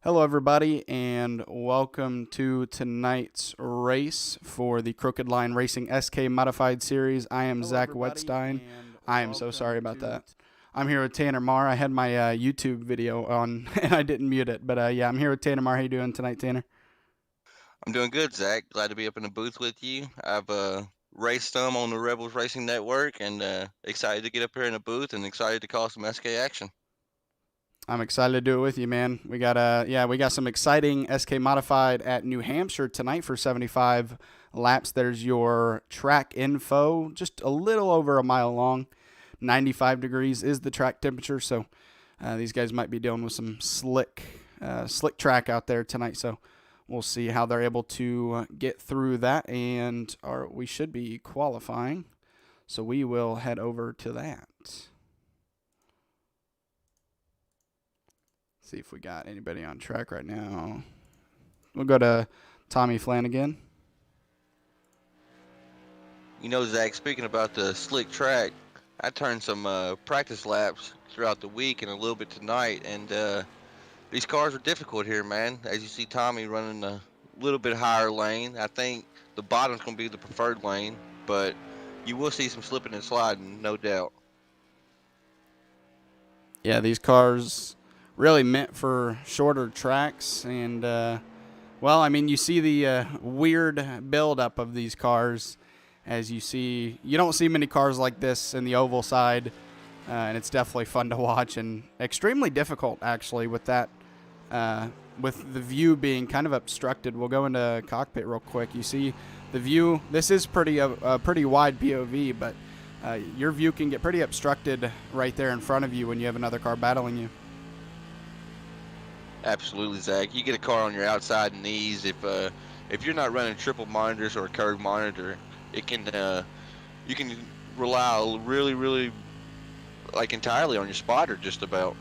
Hello, everybody, and welcome to tonight's race for the Crooked Line Racing SK Modified Series. I am Zach Wetstein. I am so sorry about that. I'm here with Tanner Marr. I had my YouTube video on, and I didn't mute it, but yeah, I'm here with Tanner Marr. How you doing tonight, Tanner? I'm doing good, Zach. Glad to be up in the booth with you. I've raced some on the Rebels Racing Network and excited to get up here in the booth and excited to call some SK action. I'm excited to do it with you, man. We got some exciting SK Modified at New Hampshire tonight for 75 laps. There's your track info, just a little over a mile long. 95 degrees is the track temperature, so these guys might be dealing with some slick track out there tonight. So we'll see how they're able to get through that, and we should be qualifying. So we will head over to that. See if we got anybody on track right now. We'll go to Tommy Flanagan. You know, Zach, speaking about the slick track, I turned some practice laps throughout the week and a little bit tonight, and these cars are difficult here, man. As you see Tommy running a little bit higher lane, I think the bottom's going to be the preferred lane, but you will see some slipping and sliding, no doubt. Yeah, these cars really meant for shorter tracks, and well, I mean, you see the weird buildup of these cars. As you don't see many cars like this in the oval side, and it's definitely fun to watch and extremely difficult actually with that. With the view being kind of obstructed, we'll go into cockpit real quick. You see the view. This is pretty wide POV, but your view can get pretty obstructed right there in front of you when you have another car battling you. Absolutely, Zach. You get a car on your outside knees if you're not running triple monitors or a curved monitor, it can you can rely really like entirely on your spotter just about.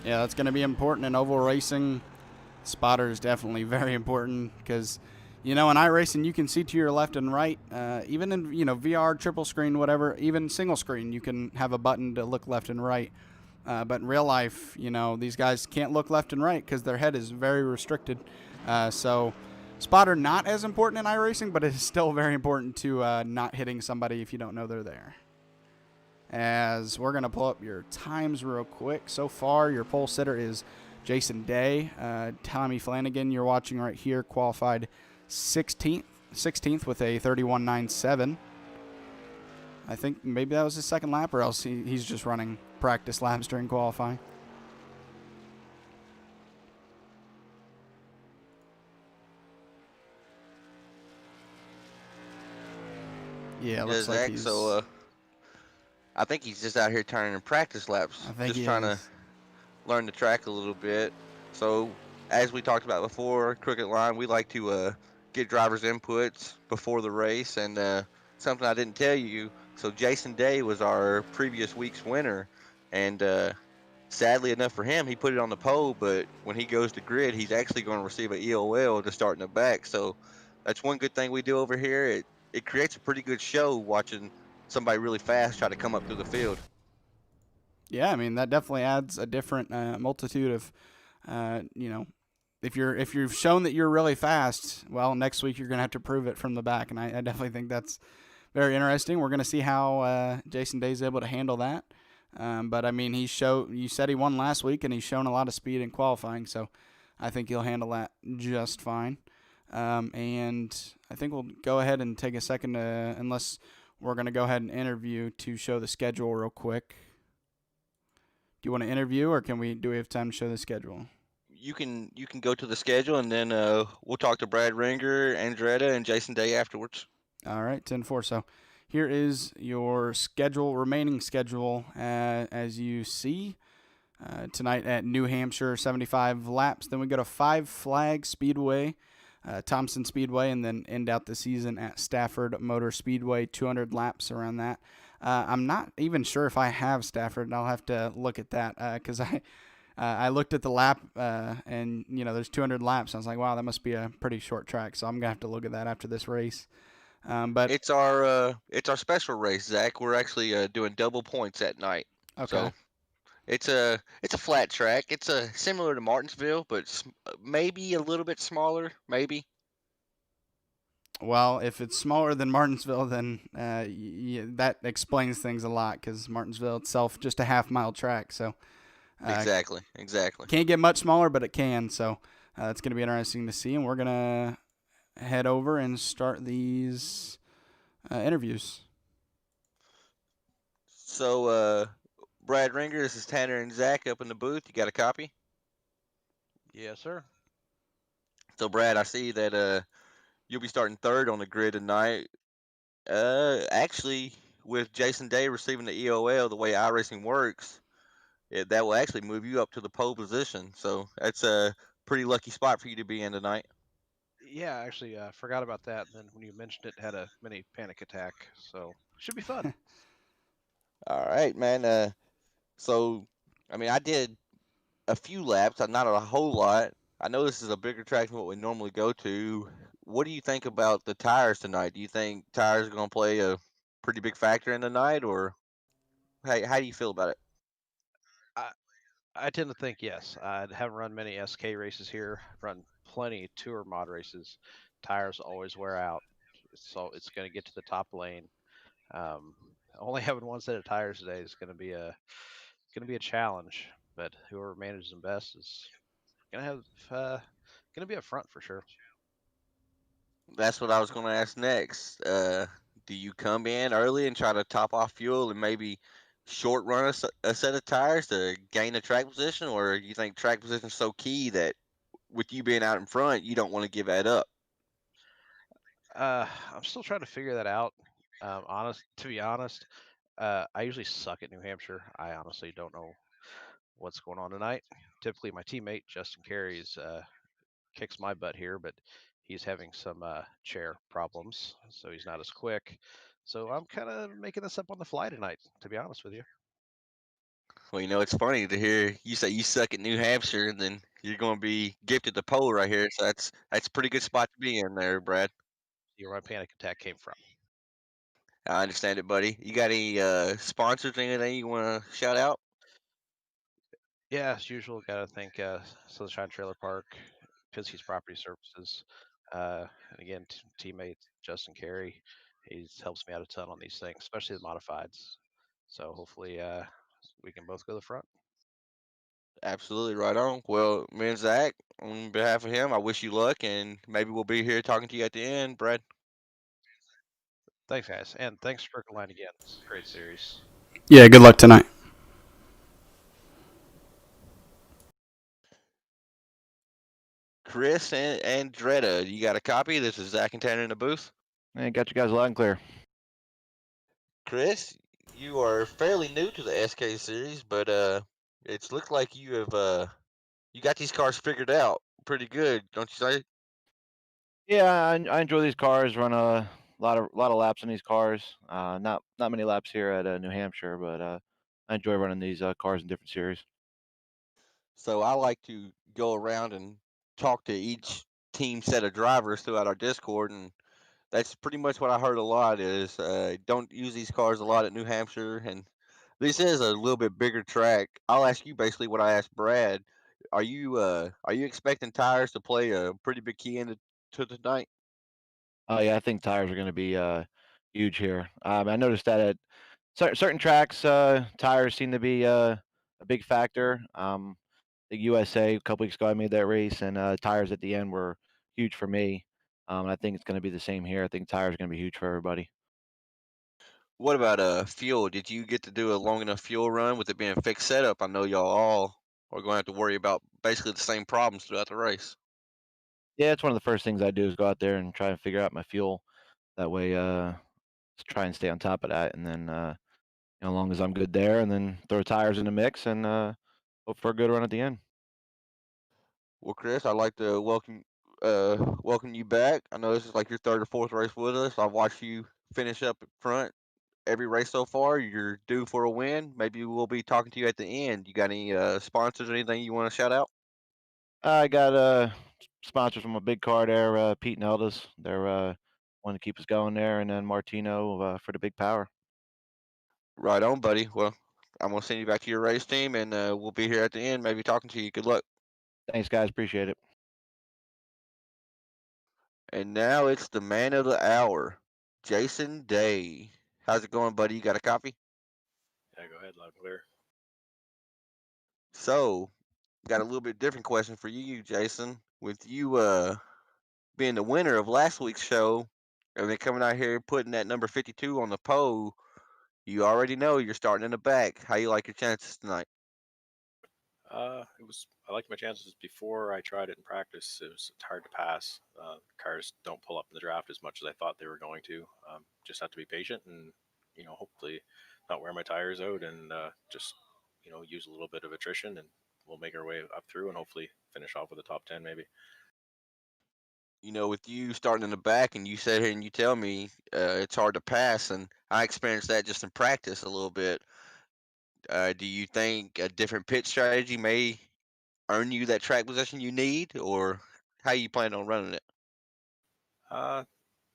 Yeah, that's going to be important in oval racing. Spotter is definitely very important because, in iRacing you can see to your left and right. Even in VR, triple screen, whatever, even single screen, you can have a button to look left and right. But in real life, these guys can't look left and right because their head is very restricted. So spotter not as important in iRacing, but it is still very important to not hitting somebody if you don't know they're there. As we're going to pull up your times real quick. So far, your pole sitter is Jason Day. Tommy Flanagan, you're watching right here, qualified 16th with a 31.97. I think maybe that was his second lap, or else he's just running practice laps during qualifying. Yeah, Yeah, looks like Zach. he's. So I think he's just out here turning in practice laps, I think just he trying to is. learn the track a little bit. So as we talked about before, Crooked Line, we like to get drivers' inputs before the race, and something I didn't tell you. So Jason Day was our previous week's winner, and sadly enough for him, he put it on the pole. But when he goes to grid, he's actually going to receive an EOL to start in the back. So that's one good thing we do over here. It creates a pretty good show watching somebody really fast try to come up through the field. Yeah, I mean that definitely adds a different multitude of, if you've shown that you're really fast, well, next week you're gonna have to prove it from the back, and I definitely think that's very interesting. We're gonna see how Jason Day's able to handle that. But I mean, you said he won last week, and he's shown a lot of speed in qualifying, so I think he'll handle that just fine. And I think we'll go ahead and take a second, unless we're gonna go ahead and interview to show the schedule real quick. Do you want to interview, or do we have time to show the schedule? You can go to the schedule, and then we'll talk to Brad Ringer, Andretta, and Jason Day afterwards. All right, 10-4. So here is your remaining schedule, as you see. Tonight at New Hampshire, 75 laps. Then we go to Five Flag Speedway, Thompson Speedway, and then end out the season at Stafford Motor Speedway, 200 laps around that. I'm not even sure if I have Stafford. I'll have to look at that because I looked at the lap, and there's 200 laps. I was like, wow, that must be a pretty short track. So I'm gonna have to look at that after this race. But It's our special race, Zach. We're actually doing double points at night. okay, So It's a flat track. It's similar to Martinsville, but maybe a little bit smaller. Maybe. Well, if it's smaller than Martinsville, then that explains things a lot because Martinsville itself just a half-mile track, so uh, Exactly. Exactly. can't get much smaller, but it can. So it's going to be interesting to see, and we're gonna head over and start these interviews. So, Brad Ringer, this is Tanner and Zach up in the booth. You got a copy? Yes, sir. So, Brad, I see that you'll be starting third on the grid tonight. Actually, with Jason Day receiving the EOL, the way iRacing works, that will actually move you up to the pole position. So that's a pretty lucky spot for you to be in tonight. Yeah, actually, forgot about that. And then when you mentioned it, had a mini panic attack. So should be fun. All right, man. So I mean, I did a few laps, not a whole lot. I know this is a bigger track than what we normally go to. What do you think about the tires tonight? Do you think tires are going to play a pretty big factor in the night, or how do you feel about it? I I tend to think yes. I haven't run many SK races here. I've run plenty tour mod races. Tires always wear out, so it's going to get to the top lane. Um, only having one set of tires today is going to be a challenge. But whoever manages them best is going to have going to be up front for sure. That's what I was going to ask next. Do you come in early and try to top off fuel and maybe short run a set of tires to gain a track position, or you think track position is so key that with you being out in front, you don't want to give that up? I'm still trying to figure that out. To be honest, I usually suck at New Hampshire. I honestly don't know what's going on tonight. Typically, my teammate Justin Carey's kicks my butt here, but he's having some chair problems, so he's not as quick. So I'm kind of making this up on the fly tonight, to be honest with you. Well, it's funny to hear you say you suck at New Hampshire, and then you're going to be gifted the pole right here. So that's a pretty good spot to be in there, Brad. See where my panic attack came from. I understand it, buddy. You got any sponsors, anything you want to shout out? Yeah, as usual, got to thank Sunshine Trailer Park, Pinsky's Property Services, and again, teammate Justin Carey. He helps me out a ton on these things, especially the modifieds. So hopefully, we can both go to the front. Absolutely, right on. Well, me and Zach, on behalf of him, I wish you luck, and maybe we'll be here talking to you at the end, Brad. Thanks, guys, and thanks for Line again. This is a great series. Yeah, good luck tonight. Chris and Dretta, you got a copy? This is Zach and Tanner in the booth. Hey, got you guys loud and clear. Chris, you are fairly new to the SK series, but it's looked like you have you got these cars figured out pretty good, don't you say? Yeah, I enjoy these cars. Run a lot of laps in these cars. Not many laps here at New Hampshire, but I enjoy running these cars in different series. So I like to go around and talk to each team set of drivers throughout our Discord, and that's pretty much what I heard a lot is don't use these cars a lot at New Hampshire, and this is a little bit bigger track. I'll ask you basically what I asked Brad. Are you expecting tires to play a pretty big key into to tonight? Oh yeah, I think tires are going to be huge here. I noticed that at certain tracks, tires seem to be a big factor. The USA a couple weeks ago, I made that race, and tires at the end were huge for me. And I think it's going to be the same here. I think tires are going to be huge for everybody. What about fuel? Did you get to do a long enough fuel run with it being a fixed setup? I know y'all all are going to have to worry about basically the same problems throughout the race. Yeah, it's one of the first things I do is go out there and try and figure out my fuel. That way, try and stay on top of that, and then as long as I'm good there, and then throw tires in the mix and hope for a good run at the end. Well, Chris, I'd like to welcome you back. I know this is like your third or fourth race with us. I've watched you finish up at front every race so far. You're due for a win. Maybe we'll be talking to you at the end. You got any sponsors or anything you want to shout out? I got sponsors from a big car there, Pete and Elders. They're want to keep us going there, and then Martino for the big power. Right on, buddy. Well, I'm gonna send you back to your race team, and we'll be here at the end, maybe talking to you. Good luck. Thanks, guys. Appreciate it. And now it's the man of the hour, Jason Day. How's it going, buddy? You got a copy? Yeah, go ahead, loud and clear. So, got a little bit different question for you, Jason. With you being the winner of last week's show, and then coming out here putting that number 52 on the pole, you already know you're starting in the back. How you like your chances tonight? I liked my chances before I tried it in practice. It's hard to pass. Cars don't pull up in the draft as much as I thought they were going to. Just have to be patient and, hopefully not wear my tires out and just, use a little bit of attrition and we'll make our way up through and hopefully finish off with a top 10 maybe. With you starting in the back, and you sit here and you tell me it's hard to pass, and I experienced that just in practice a little bit. Do you think a different pitch strategy may earn you that track position you need, or how you plan on running it? Uh,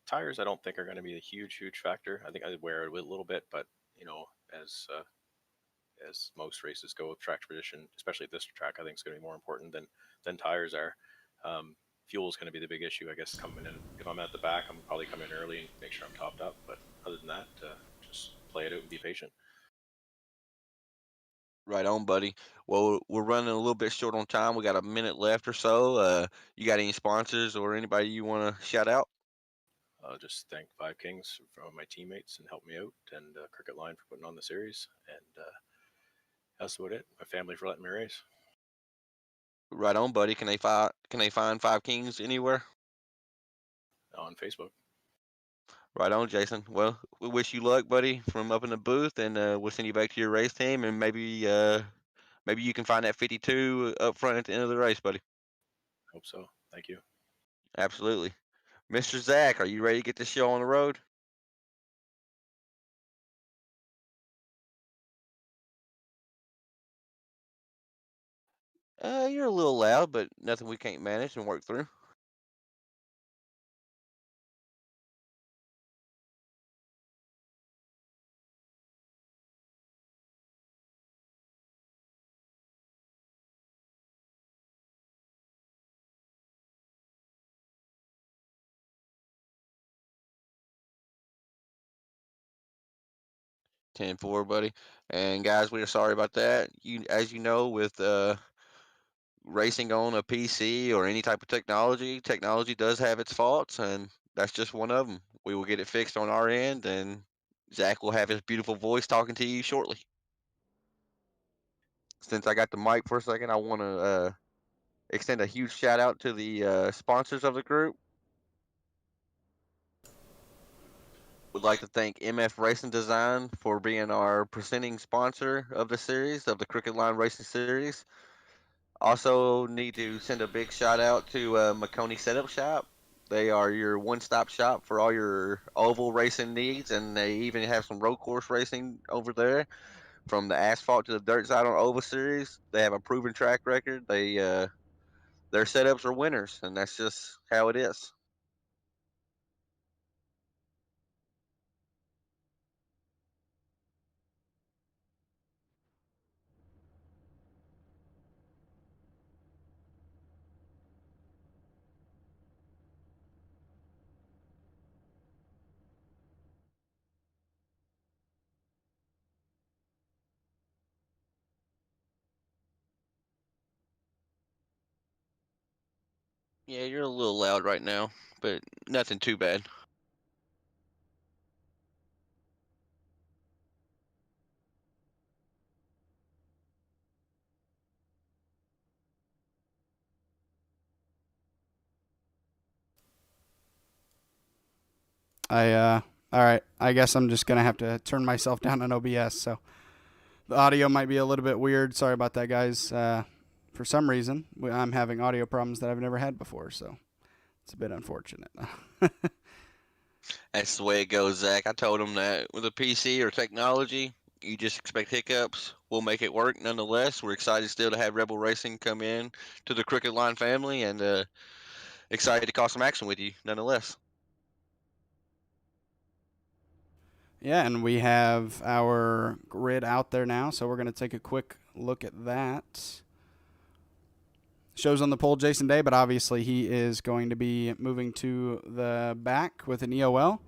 Tires I don't think are going to be a huge factor. I think I wear it a little bit, but, as most races go with track position, especially at this track, I think it's going to be more important than tires are. Fuel is going to be the big issue, I guess. Coming in, if I'm at the back, I'm probably coming in early and make sure I'm topped up. But other than that, just play it out and be patient. Right on, buddy. Well, we're running a little bit short on time. We got a minute left or so. You got any sponsors or anybody you want to shout out? Just thank Five Kings for my teammates and help me out, and Cricket Line for putting on the series, and that's about it. My family for letting me race. Right on, buddy. Can they find Five Kings anywhere? On Facebook. Right on, Jason. Well, we wish you luck, buddy, from up in the booth, and we'll send you back to your race team, and maybe you can find that 52 up front at the end of the race, buddy. Hope so. Thank you. Absolutely. Mr. Zach, are you ready to get this show on the road? You're a little loud, but nothing we can't manage and work through. Ten four, buddy. And guys, we are sorry about that. As you know, with racing on a PC or any type of technology does have its faults, and that's just one of them. We will get it fixed on our end, and Zach will have his beautiful voice talking to you shortly. Since I got the mic for a second, I want to extend a huge shout out to the sponsors of the group. Would like to thank MF Racing Design for being our presenting sponsor of the series, of the Crooked Line Racing Series. Also, need to send a big shout out to McConey Setup Shop. They are your one-stop shop for all your oval racing needs, and they even have some road course racing over there. From the asphalt to the dirt side on Oval Series, they have a proven track record. Their setups are winners, and that's just how it is. Yeah, you're a little loud right now, but nothing too bad. All right. I guess I'm just gonna have to turn myself down on OBS, so the audio might be a little bit weird. Sorry about that, guys. For some reason, I'm having audio problems that I've never had before, so it's a bit unfortunate. That's the way it goes, Zach. I told him that with a PC or technology, you just expect hiccups. We'll make it work nonetheless. We're excited still to have Rebel Racing come in to the Crooked Line family, and excited to cause some action with you nonetheless. Yeah, and we have our grid out there now, so we're going to take a quick look at that. Shows on the pole Jason Day, but obviously he is going to be moving to the back with an EOL.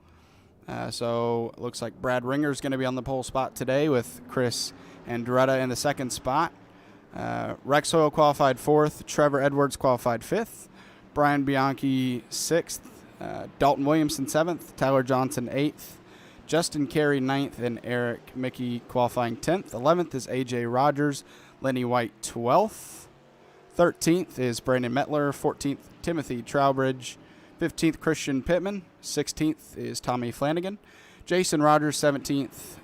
So it looks like Brad Ringer is going to be on the pole spot today with Chris Andretta in the second spot. Rex Hoyle qualified 4th. Trevor Edwards qualified 5th. Brian Bianchi 6th. Dalton Williamson 7th. Tyler Johnson 8th. Justin Carey 9th. And Eric Mickey qualifying 10th. 11th is AJ Rogers. Lenny White 12th. 13th is Brandon Metler. 14th, Timothy Trowbridge. 15th, Christian Pittman. 16th is Tommy Flanagan. Jason Rogers, 17th.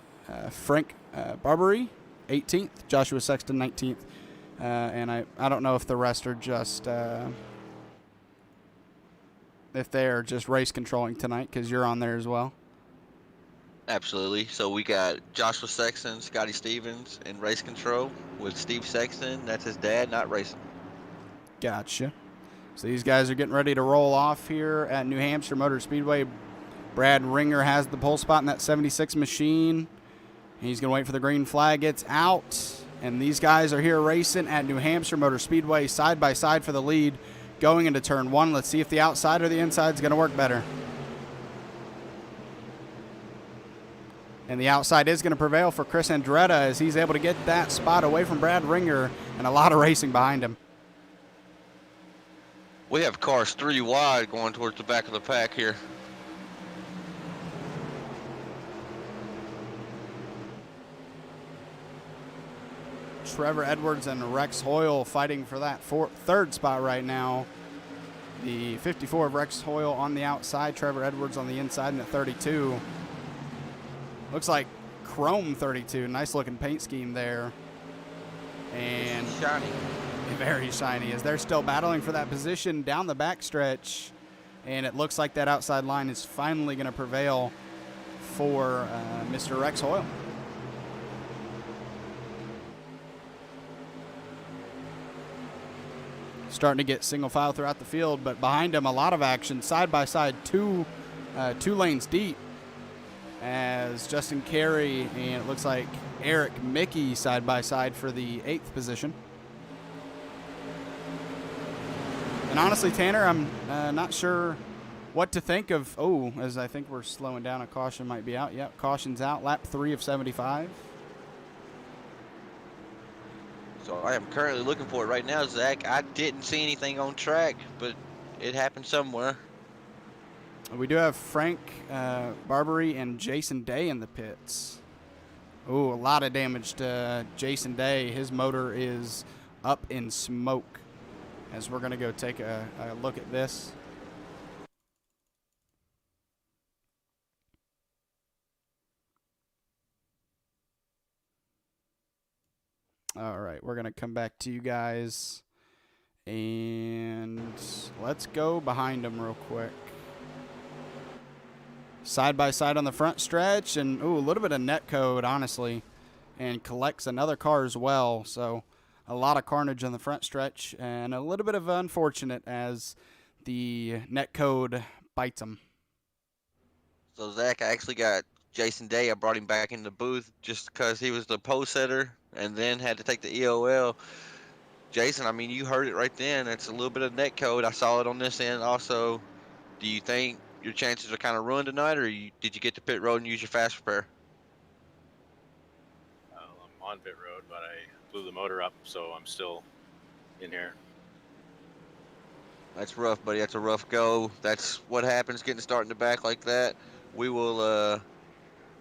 Frank Barbary, 18th. Joshua Sexton, 19th. And I don't know if the rest are just if they're just race controlling tonight, because you're on there as well. Absolutely. So we got Joshua Sexton, Scotty Stevens in race control with Steve Sexton. That's his dad, not racing. Gotcha. So these guys are getting ready to roll off here at New Hampshire Motor Speedway. Brad Ringer has the pole spot in that 76 machine. He's going to wait for the green flag. It's out. And these guys are here racing at New Hampshire Motor Speedway side by side for the lead going into turn 1. Let's see if the outside or the inside is going to work better. And the outside is going to prevail for Chris Andretta as he's able to get that spot away from Brad Ringer and a lot of racing behind him. We have cars 3 wide going towards the back of the pack here. Trevor Edwards and Rex Hoyle fighting for that third spot right now. The 54 of Rex Hoyle on the outside, Trevor Edwards on the inside in the 32. Looks like chrome 32. Nice looking paint scheme there. And shiny. Very shiny as they're still battling for that position down the backstretch. And it looks like that outside line is finally going to prevail for Mr. Rex Hoyle. Starting to get single file throughout the field, but behind him a lot of action side by side, two lanes deep, as Justin Carey and it looks like Eric Mickey side by side for the 8th position. And honestly, Tanner, I'm not sure what to think of. Oh, as I think we're slowing down, a caution might be out. Yep, caution's out. Lap 3 of 75. So I am currently looking for it right now, Zach. I didn't see anything on track, but it happened somewhere. We do have Frank Barbary and Jason Day in the pits. Oh, a lot of damage to Jason Day. His motor is up in smoke. As we're going to go take a look at this. All right, we're going to come back to you guys. And let's go behind them real quick. Side by side on the front stretch. And, ooh, a little bit of net code, honestly. And collects another car as well. So a lot of carnage on the front stretch. And a little bit of unfortunate as the net code bites him. So, Zach, I actually got Jason Day. I brought him back in the booth just because he was the pole setter and then had to take the EOL. Jason, I mean, you heard it right then. It's a little bit of net code. I saw it on this end also. Do you think your chances are kind of ruined tonight, or did you get to pit road and use your fast repair? I'm on pit road, but I blew the motor up, so I'm still in here. That's rough, buddy. That's a rough go. That's what happens getting started in the back like that. We will,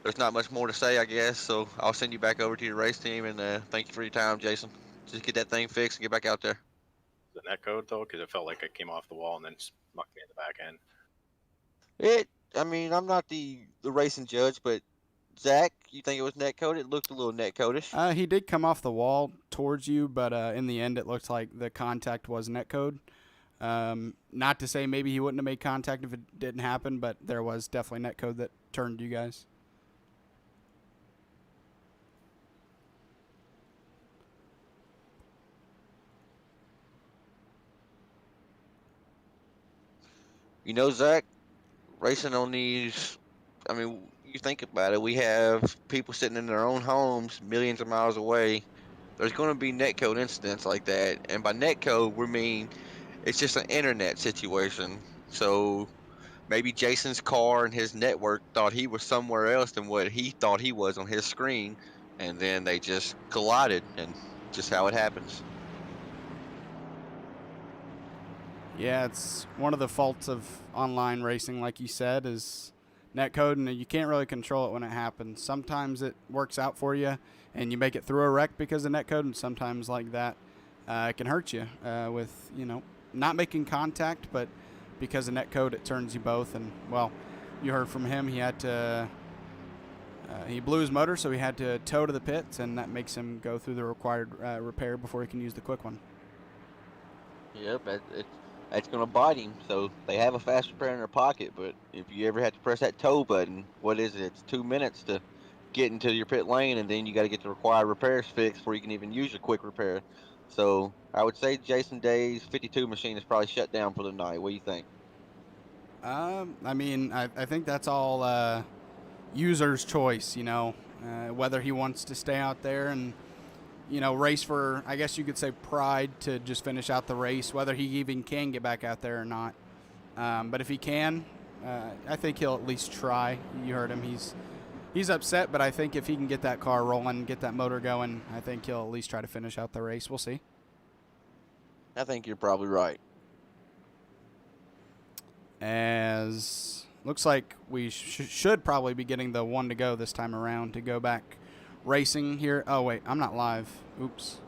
there's not much more to say, I guess, so I'll send you back over to your race team, and thank you for your time, Jason. Just get that thing fixed and get back out there. The net code, though, because it felt like it came off the wall and then smucked me in the back end. I mean, I'm not the racing judge, but Zach, you think it was net code? It looked a little net code-ish. He did come off the wall towards you, but in the end, it looked like the contact was net code. Not to say maybe he wouldn't have made contact if it didn't happen, but there was definitely net code that turned you guys. You know, Zach, racing on these, I mean, you think about it, we have people sitting in their own homes millions of miles away. There's going to be netcode incidents like that. And by netcode, we mean it's just an internet situation. So maybe Jason's car and his network thought he was somewhere else than what he thought he was on his screen. And then they just collided, and just how it happens. Yeah, it's one of the faults of online racing, like you said, is netcode, and you can't really control it when it happens. Sometimes it works out for you, and you make it through a wreck because of netcode, and sometimes like that, it can hurt you with, not making contact, but because of netcode, it turns you both. And, well, you heard from him, he had to, he blew his motor, so he had to tow to the pits, and that makes him go through the required repair before he can use the quick one. Yep, that's going to bite him. So they have a fast repair in their pocket, but if you ever have to press that tow button, what is it? It's 2 minutes to get into your pit lane, and then you got to get the required repairs fixed before you can even use your quick repair. So I would say Jason Day's 52 machine is probably shut down for the night. What do you think? I think that's all user's choice, whether he wants to stay out there and, race for, I guess you could say, pride to just finish out the race, whether he even can get back out there or not. But if he can, I think he'll at least try. You heard him. He's upset, but I think if he can get that car rolling, get that motor going, I think he'll at least try to finish out the race. We'll see. I think you're probably right. As looks like we should probably be getting the one to go this time around to go back racing here. Oh, wait, I'm not live. Oops.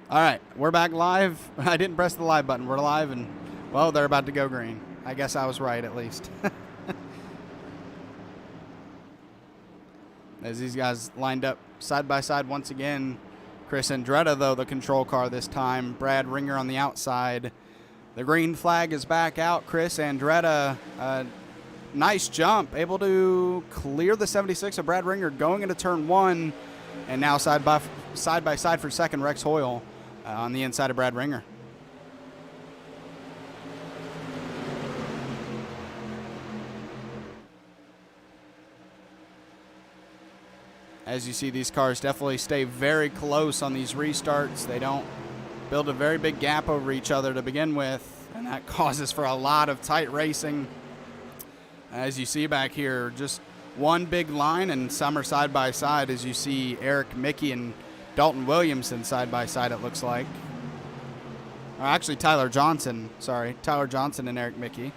All right, we're back live. I didn't press the live button. We're live, and, well, they're about to go green. I guess I was right, at least. As these guys lined up side by side once again. Chris Andretta, though, the control car this time. Brad Ringer on the outside. The green flag is back out. Chris Andretta, nice jump, able to clear the 76 of Brad Ringer going into turn one, and now side by side for second, Rex Hoyle on the inside of Brad Ringer. As you see, these cars definitely stay very close on these restarts. They don't build a very big gap over each other to begin with, and that causes for a lot of tight racing. As you see back here, just one big line, and some are side by side, as you see Eric Mickey and Dalton Williamson side by side, it looks like. Or actually, Tyler Johnson and Eric Mickey.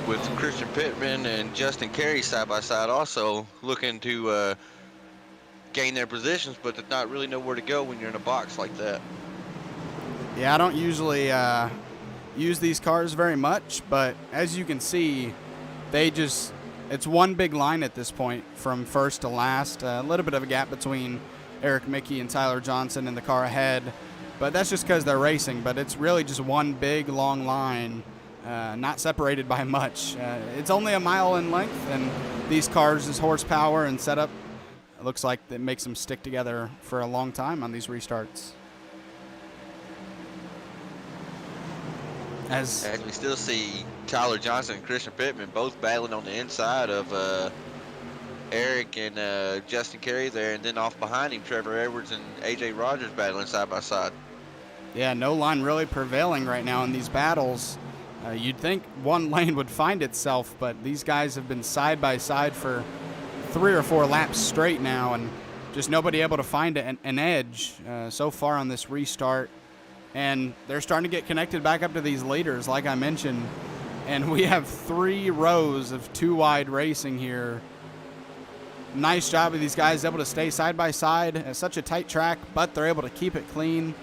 With Christian Pittman and Justin Carey side by side, also looking to gain their positions, but to not really know where to go when you're in a box like that. Yeah, I don't usually use these cars very much, but as you can see, it's one big line at this point from first to last. A little bit of a gap between Eric Mickey and Tyler Johnson in the car ahead, but that's just because they're racing. But it's really just one big long line, not separated by much. It's only a mile in length, and these cars' horsepower and setup, it looks like that makes them stick together for a long time on these restarts. As we still see Tyler Johnson and Christian Pittman both battling on the inside of Eric and Justin Carey there, and then off behind him, Trevor Edwards and AJ Rogers battling side by side. Yeah, no line really prevailing right now in these battles. You'd think one lane would find itself, but these guys have been side by side for 3 or 4 laps straight now, and just nobody able to find an edge so far on this restart. And they're starting to get connected back up to these leaders, like I mentioned. And we have 3 rows of 2-wide racing here. Nice job of these guys able to stay side by side. It's such a tight track, but they're able to keep it clean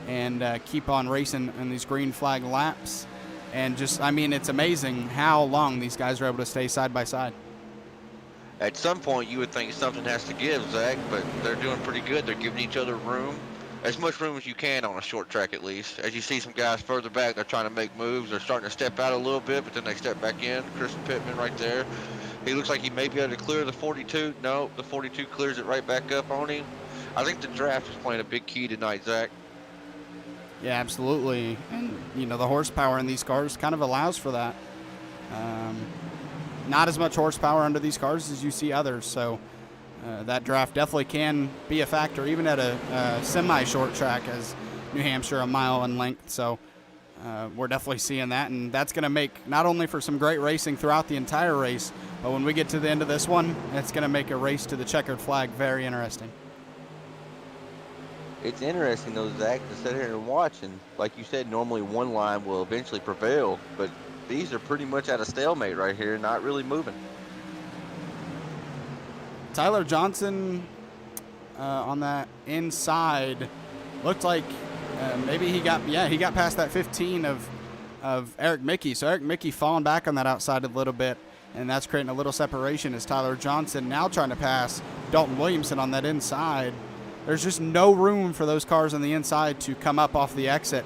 and keep on racing in these green flag laps. And just, it's amazing how long these guys are able to stay side by side. At some point, you would think something has to give, Zach, but they're doing pretty good. They're giving each other room. As much room as you can on a short track, at least. As you see some guys further back, they're trying to make moves. They're starting to step out a little bit, but then they step back in. Christian Pittman right there. He looks like he may be able to clear the 42. No, the 42 clears it right back up on him. I think the draft is playing a big key tonight, Zach. Yeah, absolutely. And, the horsepower in these cars kind of allows for that. not as much horsepower under these cars as you see others. So that draft definitely can be a factor, even at a semi-short track as New Hampshire, a mile in length. So we're definitely seeing that, and that's going to make not only for some great racing throughout the entire race, but when we get to the end of this one, it's going to make a race to the checkered flag very interesting. It's interesting, though, Zach, to sit here and watch. And like you said, normally one line will eventually prevail, but these are pretty much at a stalemate right here, not really moving. Tyler Johnson on that inside looked like maybe he got past that 15 of Eric Mickey. So Eric Mickey falling back on that outside a little bit, and that's creating a little separation as Tyler Johnson now trying to pass Dalton Williamson on that inside. There's just no room for those cars on the inside to come up off the exit,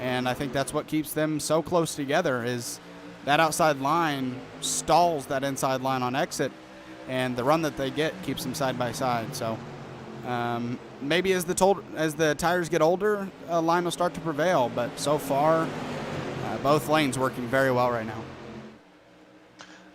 and I think that's what keeps them so close together is that outside line stalls that inside line on exit, and the run that they get keeps them side by side. So maybe as the tires get older, a line will start to prevail, but so far both lanes working very well right now.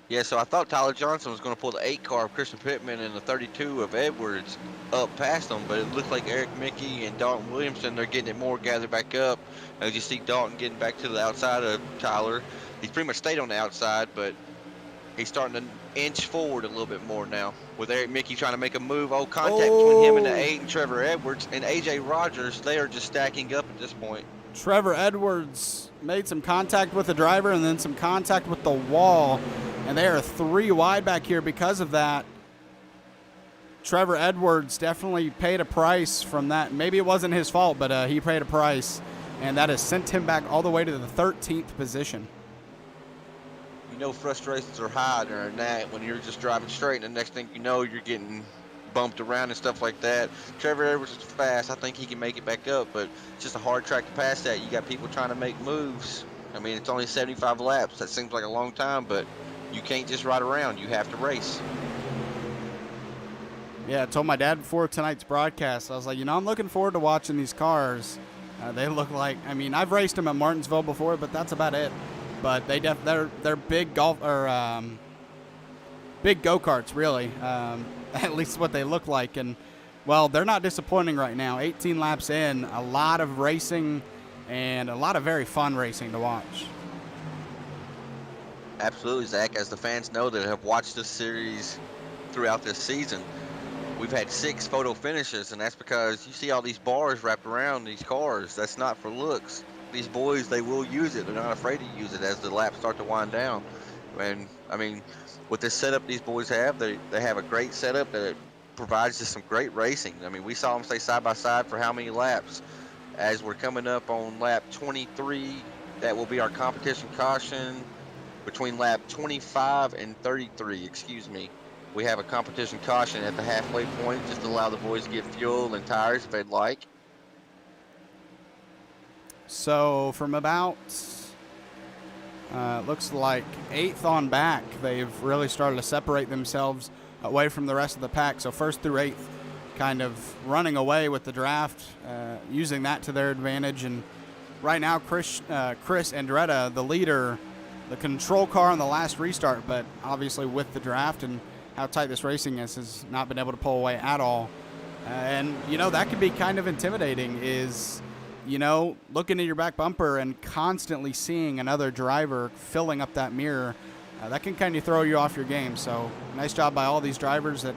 Yeah, so I thought Tyler Johnson was going to pull the 8 car of Christian Pittman and the 32 of Edwards up past them, but it looked like Eric Mickey and Dalton Williamson, they're getting it more gathered back up. As you see Dalton getting back to the outside of Tyler. He's pretty much stayed on the outside, but he's starting to inch forward a little bit more now. With Eric Mickey trying to make a move. Contact between him and the 8 and Trevor Edwards. And AJ Rogers, they are just stacking up at this point. Trevor Edwards made some contact with the driver and then some contact with the wall. And they are 3 wide back here because of that. Trevor Edwards definitely paid a price from that. Maybe it wasn't his fault, but he paid a price. And that has sent him back all the way to the 13th position. You know frustrations are high during that when you're just driving straight, and the next thing you know, you're getting bumped around and stuff like that. Trevor Edwards is fast. I think he can make it back up, but it's just a hard track to pass that. You got people trying to make moves. I mean, it's only 75 laps. That seems like a long time, but you can't just ride around. You have to race. Yeah, I told my dad before tonight's broadcast, I was like, I'm looking forward to watching these cars. They look like, I've raced them at Martinsville before, but that's about it. But they're big big go-karts, really. At least what they look like. And, well, they're not disappointing right now. 18 laps in, a lot of racing and a lot of very fun racing to watch. Absolutely, Zach. As the fans know that have watched this series throughout this season, we've had 6 photo finishes, and that's because you see all these bars wrapped around these cars. That's not for looks. These boys, they will use it. They're not afraid to use it as the laps start to wind down. And, with this setup these boys have, they have a great setup that provides just some great racing. We saw them stay side by side for how many laps? As we're coming up on lap 23, that will be our competition caution. Between lap 25 and 33, we have a competition caution at the halfway point just to allow the boys to get fuel and tires if they'd like. So from about, looks like 8th on back, they've really started to separate themselves away from the rest of the pack. So 1st through 8th kind of running away with the draft, using that to their advantage. And right now, Chris Andretta, the leader, the control car on the last restart, but obviously with the draft and how tight this racing is, has not been able to pull away at all. And, that can be kind of intimidating is, looking at your back bumper and constantly seeing another driver filling up that mirror. That can kind of throw you off your game. So nice job by all these drivers at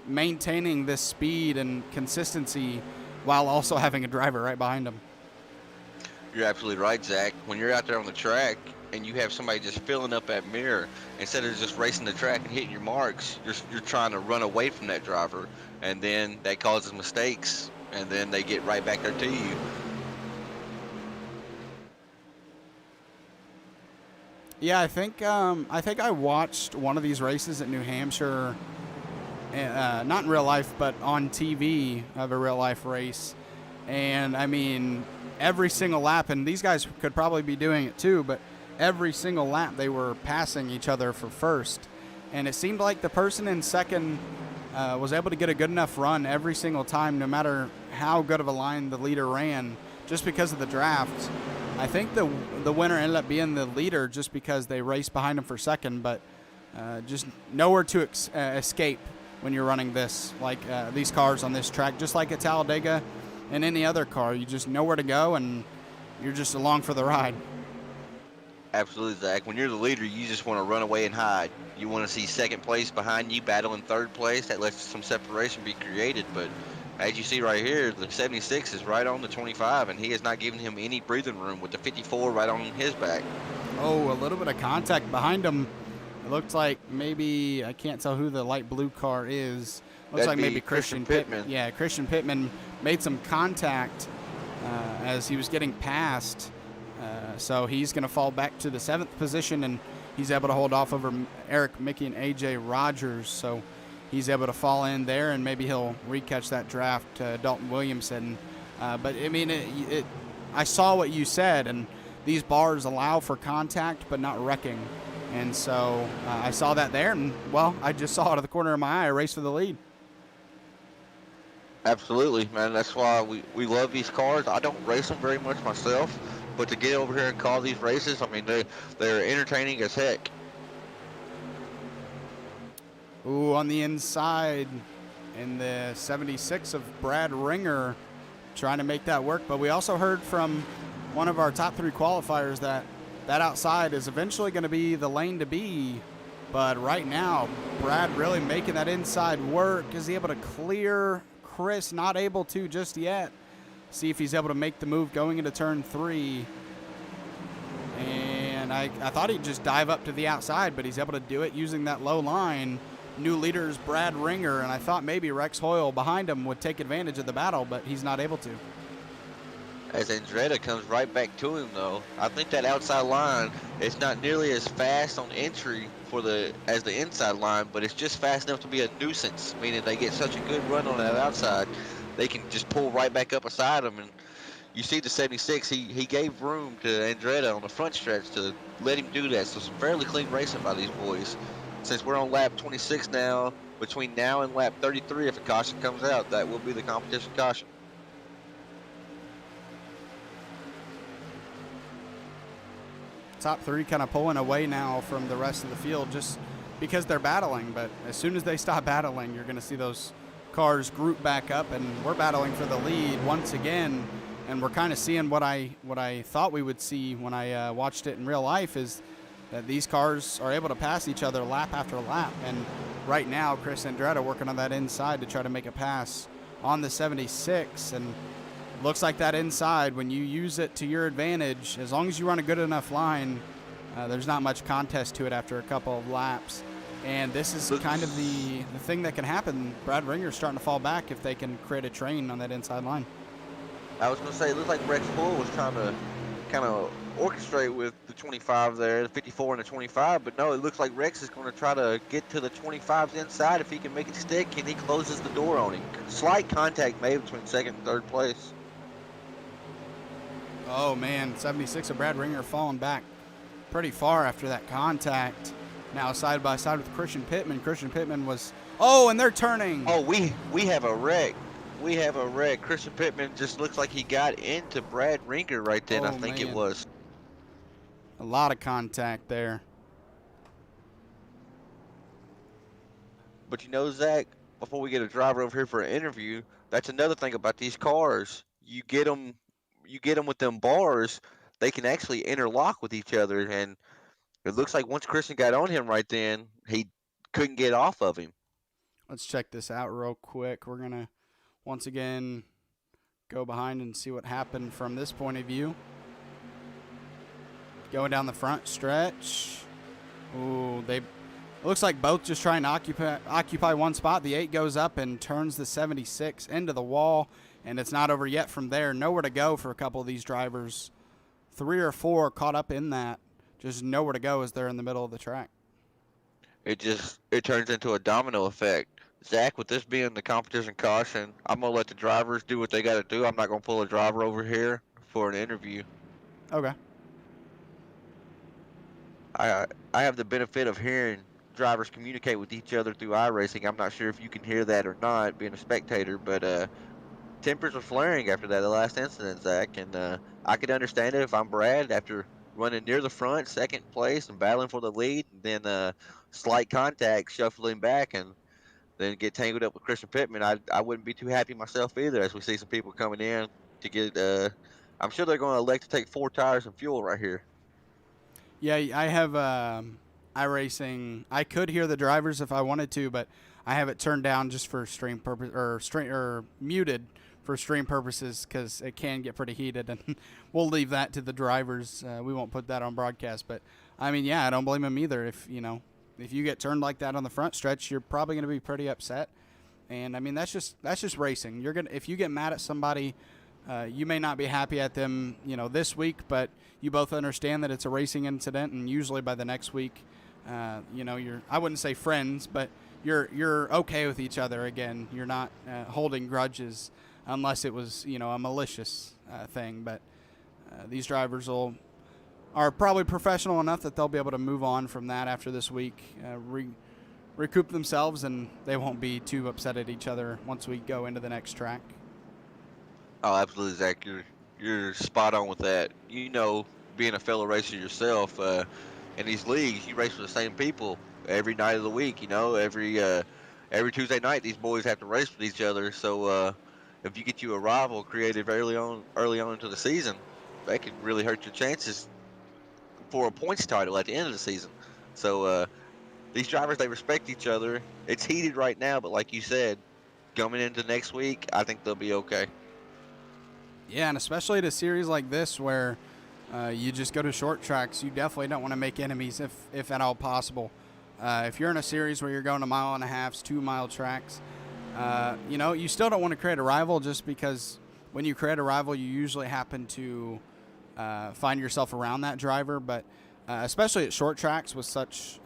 maintaining this speed and consistency while also having a driver right behind them. You're absolutely right, Zach. When you're out there on the track and you have somebody just filling up that mirror, instead of just racing the track and hitting your marks, you're trying to run away from that driver, and then that causes mistakes, and then they get right back there to you. Yeah, I think I watched one of these races at New Hampshire, not in real life, but on TV of a real life race. And every single lap, and these guys could probably be doing it too, but every single lap they were passing each other for first. And it seemed like the person in second was able to get a good enough run every single time, no matter how good of a line the leader ran, just because of the draft. I think the winner ended up being the leader just because they raced behind him for second, but just nowhere to escape when you're running this, like these cars on this track, just like a Talladega and any other car. You just know where to go, and you're just along for the ride. Absolutely, Zach. When you're the leader, you just want to run away and hide. You want to see second place behind you battling third place. That lets some separation be created. But as you see right here, the 76 is right on the 25, and he has not given him any breathing room with the 54 right on his back. Oh, a little bit of contact behind him. It looked like maybe, I can't tell who the light blue car is. Looks That'd like maybe be Christian Pittman. Yeah, Christian Pittman made some contact as he was getting past. So he's going to fall back to the 7th position, and he's able to hold off over Eric, Mickey, and A.J. Rogers. So he's able to fall in there, and maybe he'll recatch that draft, Dalton Williamson. But, I mean, I saw what you said, and these bars allow for contact but not wrecking. And so I saw that there, and, well, I just saw it out of the corner of my eye. I raced for the lead. Absolutely, man. That's why we love these cars. I don't race them very much myself, but to get over here and call these races, I mean, they're entertaining as heck. Ooh, on the inside in the 76 of Brad Ringer, trying to make that work. But we also heard from one of our top 3 qualifiers that outside is eventually going to be the lane to be. But right now, Brad really making that inside work. Is he able to clear Chris? Not able to just yet. See if he's able to make the move going into turn 3. And I thought he'd just dive up to the outside, but he's able to do it using that low line. New leader is Brad Ringer, and I thought maybe Rex Hoyle behind him would take advantage of the battle, but he's not able to. As Andretti comes right back to him, though, I think that outside line, it's not nearly as fast on entry as the inside line, but it's just fast enough to be a nuisance, meaning they get such a good run on that outside, they can just pull right back up beside him. And you see the 76, he gave room to Andretti on the front stretch to let him do that. So some fairly clean racing by these boys. Since we're on lap 26 now, between now and lap 33, if a caution comes out, that will be the competition caution. Top 3 kind of pulling away now from the rest of the field just because they're battling. But as soon as they stop battling, you're going to see those cars group back up, and we're battling for the lead once again. And we're kind of seeing what I thought we would see when I watched it in real life, is that these cars are able to pass each other lap after lap. And right now, Chris Andretti working on that inside to try to make a pass on the 76. And looks like that inside, when you use it to your advantage, as long as you run a good enough line, there's not much contest to it after a couple of laps. And this is kind of the thing that can happen. Brad Ringer's starting to fall back if they can create a train on that inside line. I was going to say, it looked like Rex Hoyle was trying to kind of orchestrate with the 25 there, the 54 and the 25, but no, it looks like Rex is going to try to get to the 25's inside if he can make it stick, and he closes the door on him. Slight contact made between second and third place. Oh man, 76 of Brad Ringer falling back pretty far after that contact. Now side by side with Christian Pittman. Christian Pittman was, oh, and they're turning. Oh, we have a wreck. We have a wreck. Christian Pittman just looks like he got into Brad Ringer right then, Oh, I think man. it was. A lot of contact there. But you know, Zach, before we get a driver over here for an interview, that's another thing about these cars. You get them with them bars, they can actually interlock with each other, and it looks like once Christian got on him right then, he couldn't get off of him. Let's check this out real quick. We're going to once again go behind and see what happened from this point of view. Going down the front stretch. Ooh, it looks like both just trying to occupy one spot. The 8 goes up and turns the 76 into the wall, and it's not over yet from there. Nowhere to go for a couple of these drivers. 3 or 4 caught up in that. Just nowhere to go as they're in the middle of the track. It turns into a domino effect. Zach, with this being the competition caution, I'm going to let the drivers do what they got to do. I'm not going to pull a driver over here for an interview. Okay. I have the benefit of hearing drivers communicate with each other through iRacing. I'm not sure if you can hear that or not, being a spectator, but tempers were flaring after that, the last incident, Zach, and I could understand it if I'm Brad after running near the front, second place, and battling for the lead. And then slight contact, shuffling back, and then get tangled up with Christian Pittman. I wouldn't be too happy myself either, as we see some people coming in to get. I'm sure they're going to elect to take 4 tires and fuel right here. Yeah, I have iRacing. I could hear the drivers if I wanted to, but I have it turned down just for stream purpose or muted for stream purposes because it can get pretty heated, and we'll leave that to the drivers. We won't put that on broadcast, but I mean, yeah, I don't blame them either. If you get turned like that on the front stretch, you're probably going to be pretty upset. And I mean, that's just racing. If you get mad at somebody, you may not be happy at them, this week, but you both understand that it's a racing incident, and usually by the next week, you're, I wouldn't say friends, but you're okay with each other again. You're not holding grudges unless it was, a malicious thing. But these drivers are probably professional enough that they'll be able to move on from that after this week, recoup themselves, and they won't be too upset at each other once we go into the next track. Oh, absolutely, Zach. You're spot on with that. Being a fellow racer yourself, in these leagues, you race with the same people every night of the week. Every Tuesday night, these boys have to race with each other. So if you get you a rival created early on into the season, that could really hurt your chances for a points title at the end of the season. So these drivers, they respect each other. It's heated right now, but like you said, coming into next week, I think they'll be okay. Yeah, and especially at a series like this where you just go to short tracks, you definitely don't want to make enemies if at all possible. If you're in a series where you're going 1.5 miles, 2-mile tracks, you still don't want to create a rival, just because when you create a rival, you usually happen to find yourself around that driver. But especially at short tracks with such,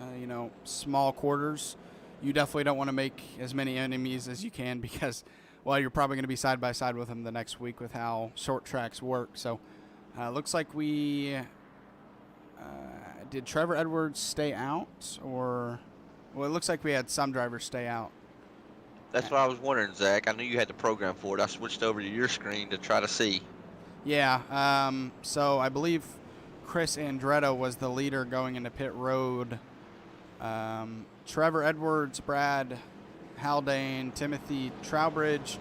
small quarters, you definitely don't want to make as many enemies as you can, because you're probably going to be side by side with them the next week with how short tracks work. So looks like we did Trevor Edwards stay out, or it looks like we had some drivers stay out. That's what I was wondering, Zach. I knew you had the program for it. I switched over to your screen to try to see. Yeah. So I believe Chris Andretto was the leader going into pit road. Trevor Edwards, Brad Haldane, Timothy Trowbridge,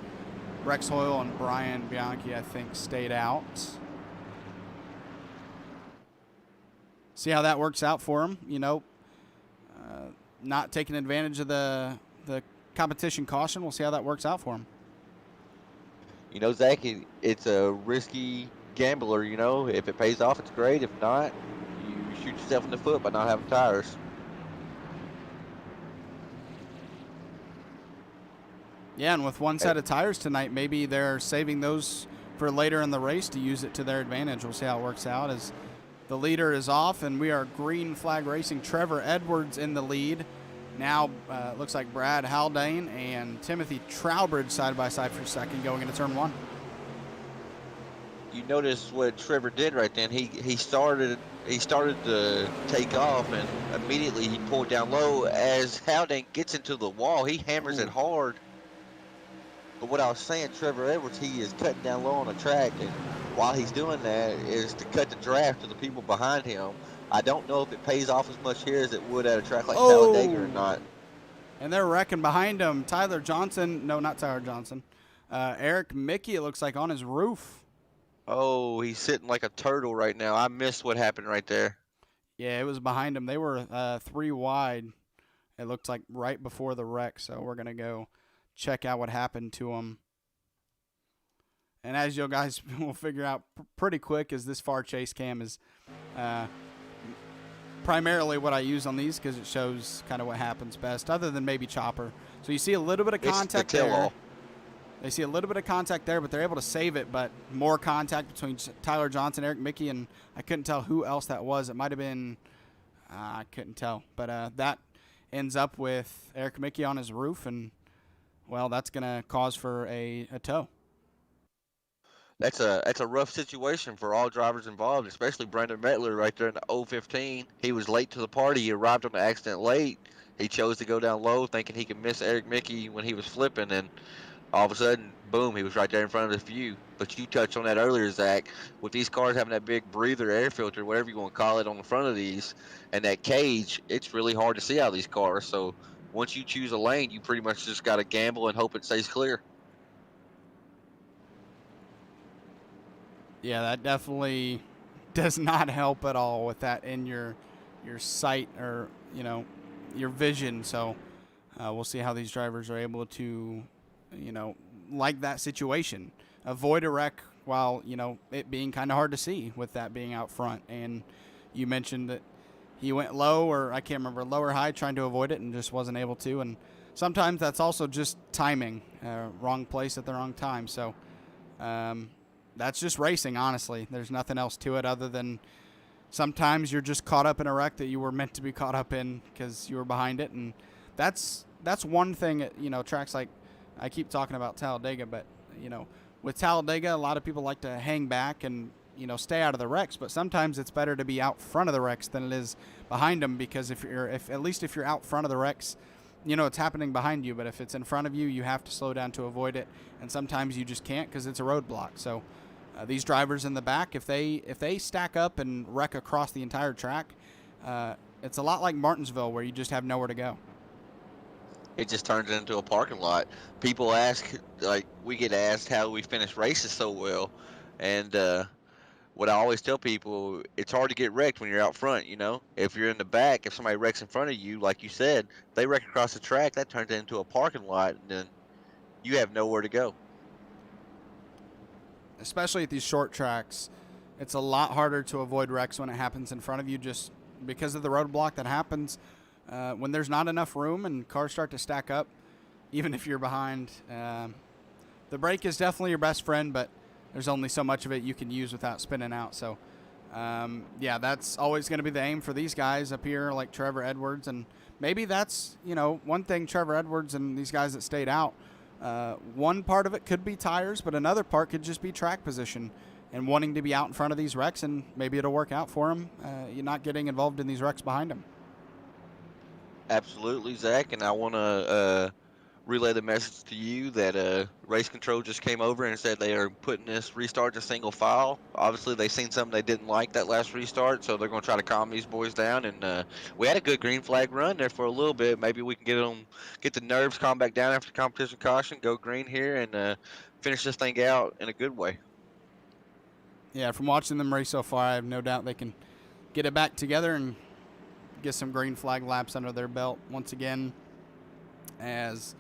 Rex Hoyle, and Brian Bianchi, I think, stayed out. See how that works out for him. Not taking advantage of the competition caution. We'll see how that works out for him. Zach, it's a risky gambler. If it pays off, it's great. If not, you shoot yourself in the foot by not having tires. Yeah, and with one set of tires tonight, maybe they're saving those for later in the race to use it to their advantage. We'll see how it works out as the leader is off, and we are green flag racing. Trevor Edwards in the lead. Now it looks like Brad Haldane and Timothy Trowbridge side by side for second going into turn one. You notice what Trevor did right then. He started to take off, and immediately he pulled down low. As Haldane gets into the wall, he hammers it hard. But what I was saying, Trevor Edwards, he is cutting down low on the track, and while he's doing that is to cut the draft to the people behind him. I don't know if it pays off as much here as it would at a track like Talladega or not. And they're wrecking behind him. Tyler Johnson. No, not Tyler Johnson. Eric Mickey, it looks like, on his roof. Oh, he's sitting like a turtle right now. I missed what happened right there. Yeah, it was behind him. They were 3 wide. It looked like right before the wreck, so we're going to go check out what happened to him. And as you guys will figure out pretty quick, is this far chase cam is primarily what I use on these, because it shows kind of what happens best, other than maybe chopper. So you see a little bit of contact there. They see a little bit of contact there, but they're able to save it. But more contact between Tyler Johnson, Eric Mickey, and I couldn't tell who else that was. It might have been, I couldn't tell. But that ends up with Eric Mickey on his roof, and, well, that's going to cause for a tow. That's a rough situation for all drivers involved, especially Brandon Mettler right there in the 015. He was late to the party. He arrived on the accident late. He chose to go down low, thinking he could miss Eric Mickey when he was flipping, and All of a sudden, boom, he was right there in front of the few. But you touched on that earlier, Zach, with these cars having that big breather, air filter, whatever you want to call it, on the front of these, and that cage, it's really hard to see out of these cars. So once you choose a lane, you pretty much just got to gamble and hope it stays clear. Yeah, that definitely does not help at all with that in your sight, or your vision. So we'll see how these drivers are able to, like that situation, avoid a wreck while it being kind of hard to see with that being out front. And you mentioned that he went low, or I can't remember, low or high, trying to avoid it and just wasn't able to. And sometimes that's also just timing, wrong place at the wrong time. So that's just racing, honestly. There's nothing else to it other than sometimes you're just caught up in a wreck that you were meant to be caught up in because you were behind it. And that's one thing at, tracks like, I keep talking about Talladega, but with Talladega, a lot of people like to hang back and stay out of the wrecks, but sometimes it's better to be out front of the wrecks than it is behind them, because if at least if you're out front of the wrecks, it's happening behind you, but if it's in front of you, you have to slow down to avoid it, and sometimes you just can't because it's a roadblock. So these drivers in the back, if they stack up and wreck across the entire track, it's a lot like Martinsville, where you just have nowhere to go. It just turns into a parking lot. People ask, like, we get asked how we finish races so well, and what I always tell people, it's hard to get wrecked when you're out front. If you're in the back, if somebody wrecks in front of you, like you said, they wreck across the track, that turns into a parking lot, and then you have nowhere to go. Especially at these short tracks, it's a lot harder to avoid wrecks when it happens in front of you, just because of the roadblock that happens when there's not enough room and cars start to stack up. Even if you're behind, the brake is definitely your best friend, but there's only so much of it you can use without spinning out. So yeah, that's always going to be the aim for these guys up here, like Trevor Edwards. And maybe that's one thing, Trevor Edwards and these guys that stayed out, one part of it could be tires, but another part could just be track position and wanting to be out in front of these wrecks, and maybe it'll work out for them. You're not getting involved in these wrecks behind them. Absolutely, Zach, and I want to relay the message to you that race control just came over and said they are putting this restart to single file. Obviously, they seen something they didn't like that last restart, so they're going to try to calm these boys down. And we had a good green flag run there for a little bit. Maybe we can get the nerves calmed back down after competition caution, go green here, and finish this thing out in a good way. Yeah, from watching them race so far, I have no doubt they can get it back together and get some green flag laps under their belt once again, as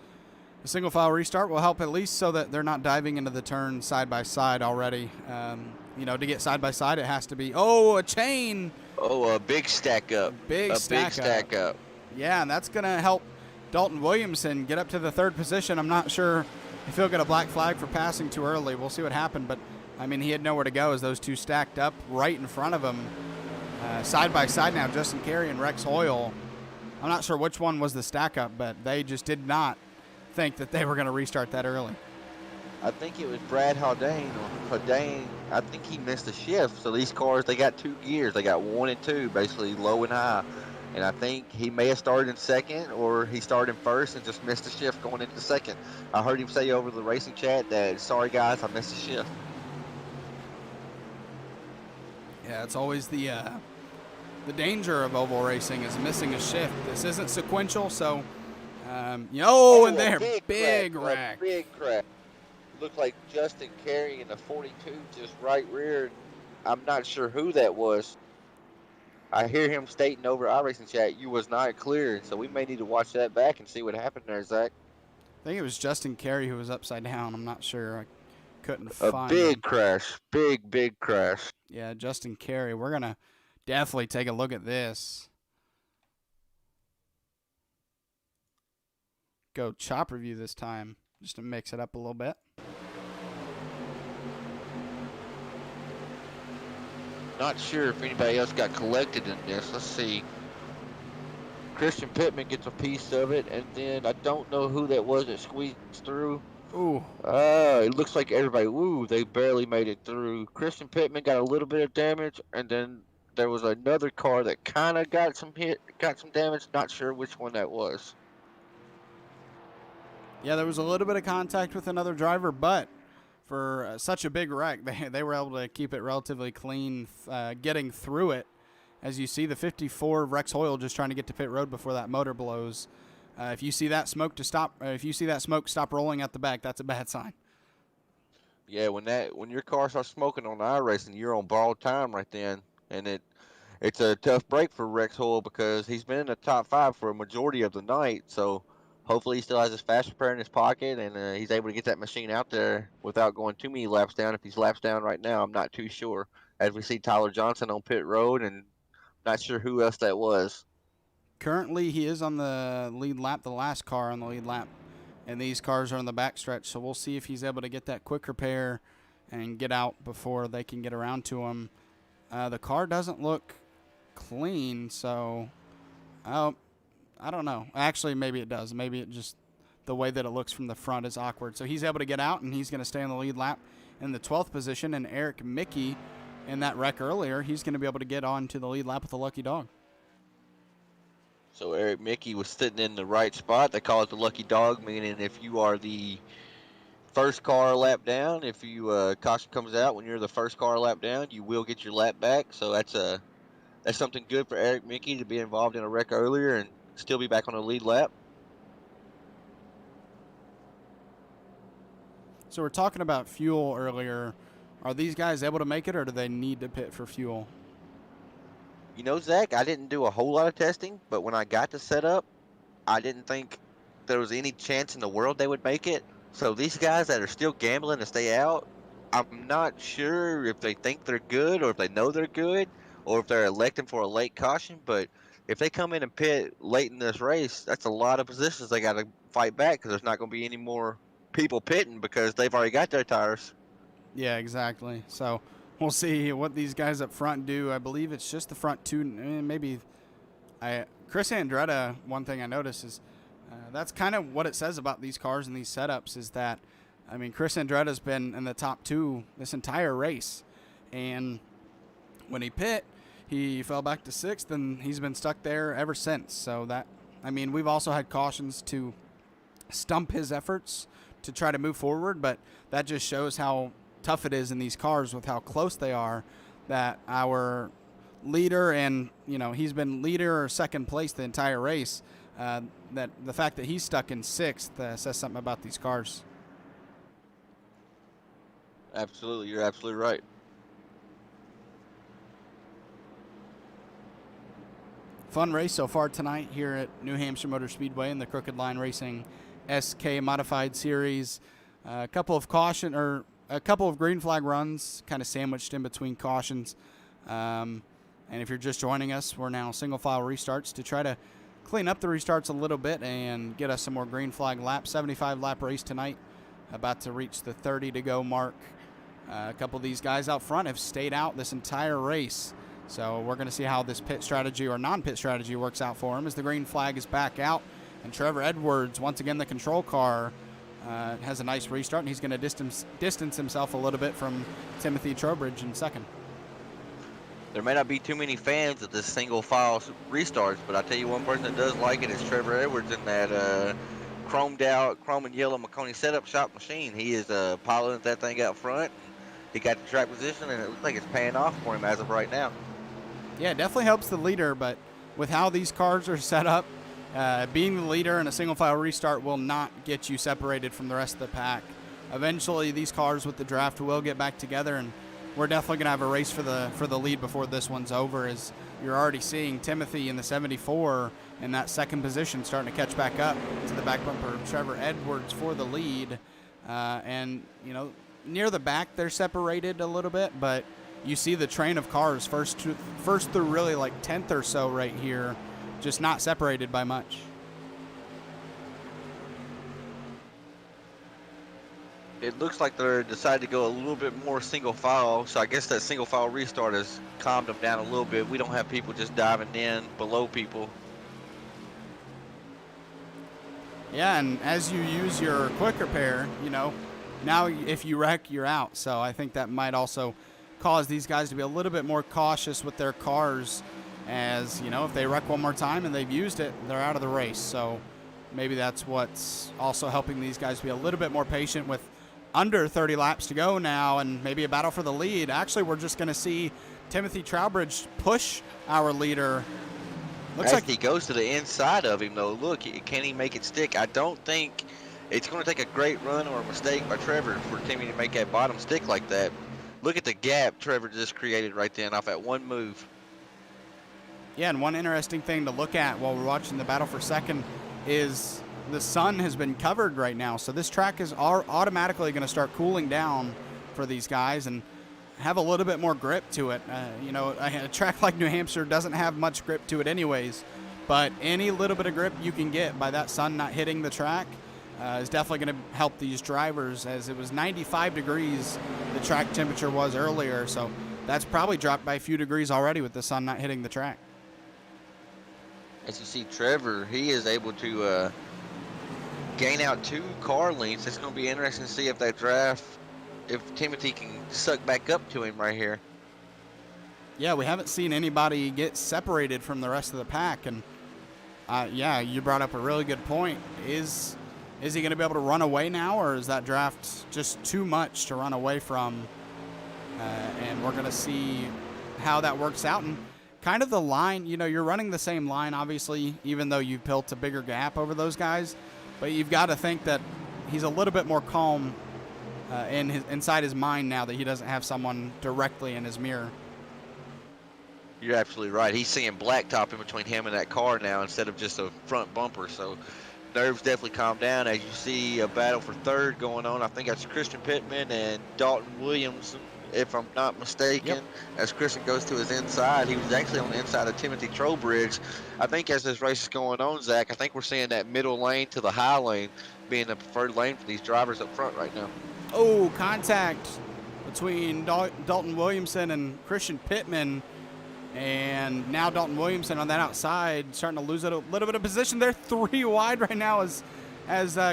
the single file restart will help, at least so that they're not diving into the turn side by side already. To get side by side, it has to be a chain. Oh, a big stack up. Big stack up. Yeah, and that's going to help Dalton Williamson get up to the third position. I'm not sure if he'll get a black flag for passing too early. We'll see what happened, but I mean, he had nowhere to go as those two stacked up right in front of him. Side by side now, Justin Carey and Rex Hoyle. I'm not sure which one was the stack up, but they just did not think that they were going to restart that early. I think it was Brad Haldane. I think he missed a shift. So these cars, they got two gears. They got 1 and 2, basically low and high. And I think he may have started in second, or he started in first and just missed a shift going into second. I heard him say over the racing chat that, sorry guys, I missed a shift. Yeah, it's always the danger of oval racing is missing a shift. This isn't sequential, so and there, big wreck. Big crack. Looked like Justin Carey in the 42, just right rear. I'm not sure who that was. I hear him stating over iRacing chat, you was not clear, so we may need to watch that back and see what happened there, Zach. I think it was Justin Carey who was upside down. I'm not sure. I couldn't A find big him. crash. Big crash. Yeah, Justin Carey. We're going to definitely take a look at this. Go chop review this time, just to mix it up a little bit. Not sure if anybody else got collected in this. Let's see. Christian Pittman gets a piece of it, and then I don't know who that was that squeezed through. Ooh. It looks like everybody, they barely made it through. Christian Pittman got a little bit of damage, and then there was another car that kind of got some damage. Not sure which one that was. Yeah, there was a little bit of contact with another driver, but for such a big wreck, they were able to keep it relatively clean, getting through it. As you see, the 54 Rex Hoyle just trying to get to pit road before that motor blows. If you see that smoke stop rolling out the back, that's a bad sign. Yeah, when your car starts smoking on iRacing, you're on borrowed time right then, and it's a tough break for Rex Hoyle because he's been in the top 5 for a majority of the night. So hopefully he still has his fast repair in his pocket, and he's able to get that machine out there without going too many laps down. If he's laps down right now, I'm not too sure. As we see Tyler Johnson on pit road, and not sure who else that was. Currently, he is on the lead lap, the last car on the lead lap, and these cars are on the back stretch. So we'll see if he's able to get that quick repair and get out before they can get around to him. The car doesn't look clean, so I don't know. Actually, maybe it does. Maybe it just the way that it looks from the front is awkward. So he's able to get out, and he's going to stay on the lead lap in the 12th position. And Eric Mickey, in that wreck earlier, he's going to be able to get on to the lead lap with a lucky dog. So Eric Mickey was sitting in the right spot. They call it the lucky dog, meaning if you are the first car lap down, if you caution comes out when you're the first car lap down, you will get your lap back. So that's something good for Eric Mickey to be involved in a wreck earlier and still be back on the lead lap. So we're talking about fuel earlier. Are these guys able to make it, or do they need to pit for fuel? You know, Zach, I didn't do a whole lot of testing, but when I got to setup, I didn't think there was any chance in the world they would make it. So these guys that are still gambling to stay out, I'm not sure if they think they're good or if they know they're good or if they're electing for a late caution. But if they come in and pit late in this race, that's a lot of positions they got to fight back because there's not going to be any more people pitting because they've already got their tires. Yeah, exactly. So we'll see what these guys up front do. I believe it's just the front two. Maybe Chris Andretta, one thing I noticed is that's kind of what it says about these cars and these setups is that, I mean, Chris Andretta's been in the top 2 this entire race. And when he pit, he fell back to 6th, and he's been stuck there ever since. So that, I mean, we've also had cautions to stump his efforts to try to move forward, but that just shows how tough it is in these cars with how close they are, that our leader, and he's been leader or second place the entire race, that the fact that he's stuck in 6th says something about these cars. Absolutely, you're absolutely right. Fun race so far tonight here at New Hampshire Motor Speedway in the Crooked Line Racing SK Modified Series. A couple of green flag runs kind of sandwiched in between cautions. And if you're just joining us, we're now single file restarts to try to clean up the restarts a little bit and get us some more green flag laps. 75 lap race tonight, about to reach the 30 to go mark. A couple of these guys out front have stayed out this entire race. So we're going to see how this pit strategy or non-pit strategy works out for him as the green flag is back out. And Trevor Edwards, once again, the control car, has a nice restart, and he's going to distance himself a little bit from Timothy Trowbridge in second. There may not be too many fans of this single file restarts, but I tell you one person that does like it is Trevor Edwards in that chromed out, chrome and yellow Marconi setup shop machine. He is piloting that thing out front. He got the track position, and it looks like it's paying off for him as of right now. Yeah, it definitely helps the leader, but with how these cars are set up, being the leader in a single file restart will not get you separated from the rest of the pack. Eventually, these cars with the draft will get back together, and we're definitely going to have a race for the lead before this one's over, as you're already seeing Timothy in the 74 in that second position starting to catch back up to the back bumper of Trevor Edwards for the lead. And, near the back, they're separated a little bit, but you see the train of cars first through really like 10th or so right here, just not separated by much. It looks like they're decided to go a little bit more single file, so I guess that single file restart has calmed them down a little bit. We don't have people just diving in below people. Yeah, and as you use your quick repair, now if you wreck, you're out. So I think that might also cause these guys to be a little bit more cautious with their cars, as, if they wreck one more time and they've used it, they're out of the race. So maybe that's what's also helping these guys be a little bit more patient with under 30 laps to go now, and maybe a battle for the lead. Actually, we're just going to see Timothy Trowbridge push our leader. Looks As like he goes to the inside of him, though, look, can he make it stick? I don't think it's going to take a great run or a mistake by Trevor for Timmy to make that bottom stick like that. Look at the gap Trevor just created right then off that one move. Yeah, and one interesting thing to look at while we're watching the battle for second is the sun has been covered right now. So this track is automatically going to start cooling down for these guys and have a little bit more grip to it. You know, a track like New Hampshire doesn't have much grip to it anyways, but any little bit of grip you can get by that sun not hitting the track is definitely going to help these drivers, as it was 95 degrees the track temperature was earlier. So that's probably dropped by a few degrees already with the sun not hitting the track. As you see, Trevor, he is able to gain out 2 car lengths. It's going to be interesting to see if that draft, if Timothy can suck back up to him right here. Yeah, we haven't seen anybody get separated from the rest of the pack, and yeah, you brought up a really good point. Is he going to be able to run away now, or is that draft just too much to run away from? And we're going to see how that works out. And kind of the line, you know, you're running the same line, obviously, even though you've built a bigger gap over those guys. But you've got to think that he's a little bit more calm inside his mind now that he doesn't have someone directly in his mirror. You're absolutely right. He's seeing blacktop in between him and that car now instead of just a front bumper. So nerves definitely calm down as you see a battle for third going on. I think that's Christian Pittman and Dalton Williams, if I'm not mistaken. Yep. As Christian goes to his inside, he was actually on the inside of Timothy Trowbridge. I think as this race is going on, Zach, I think we're seeing that middle lane to the high lane being the preferred lane for these drivers up front right now. Oh, contact between Dalton Williamson and Christian Pittman. And now Dalton Williamson on that outside starting to lose a little bit of position. They're 3 wide right now as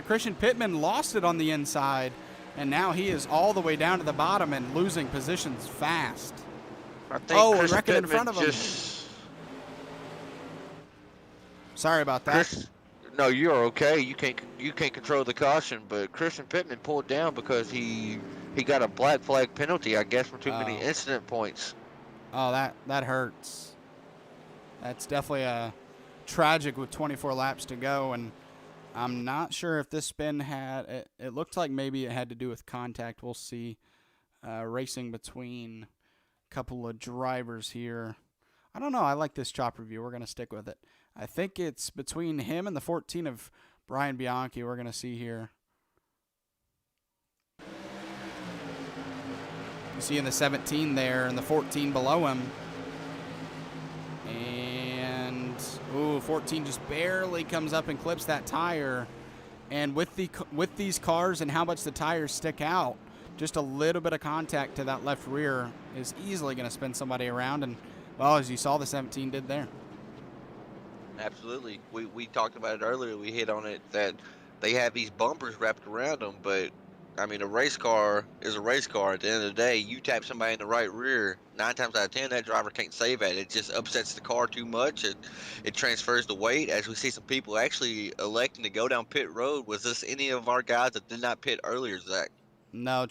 Christian Pittman lost it on the inside. And now he is all the way down to the bottom and losing positions fast. I think and wrecking in front of him. Sorry about that. No, you're okay. You can't control the caution, but Christian Pittman pulled down because he got a black flag penalty, I guess, for too many incident points. Oh, that hurts. That's definitely tragic with 24 laps to go, and I'm not sure if this spin had it looked like maybe it had to do with contact. We'll see. Racing between a couple of drivers here. I don't know. I like this chopper view. We're going to stick with it. I think it's between him and the 14 of Brian Bianchi. We're going to see here. You see in the 17 there and the 14 below him. And, 14 just barely comes up and clips that tire. And with these cars and how much the tires stick out, just a little bit of contact to that left rear is easily going to spin somebody around. And, well, as you saw, the 17 did there. Absolutely. We talked about it earlier. We hit on it that they have these bumpers wrapped around them, but I mean, a race car is a race car. At the end of the day, you tap somebody in the right rear, 9 times out of 10, that driver can't save at it. It just upsets the car too much. It transfers the weight. As we see some people actually electing to go down pit road. Was this any of our guys that did not pit earlier, Zach? No,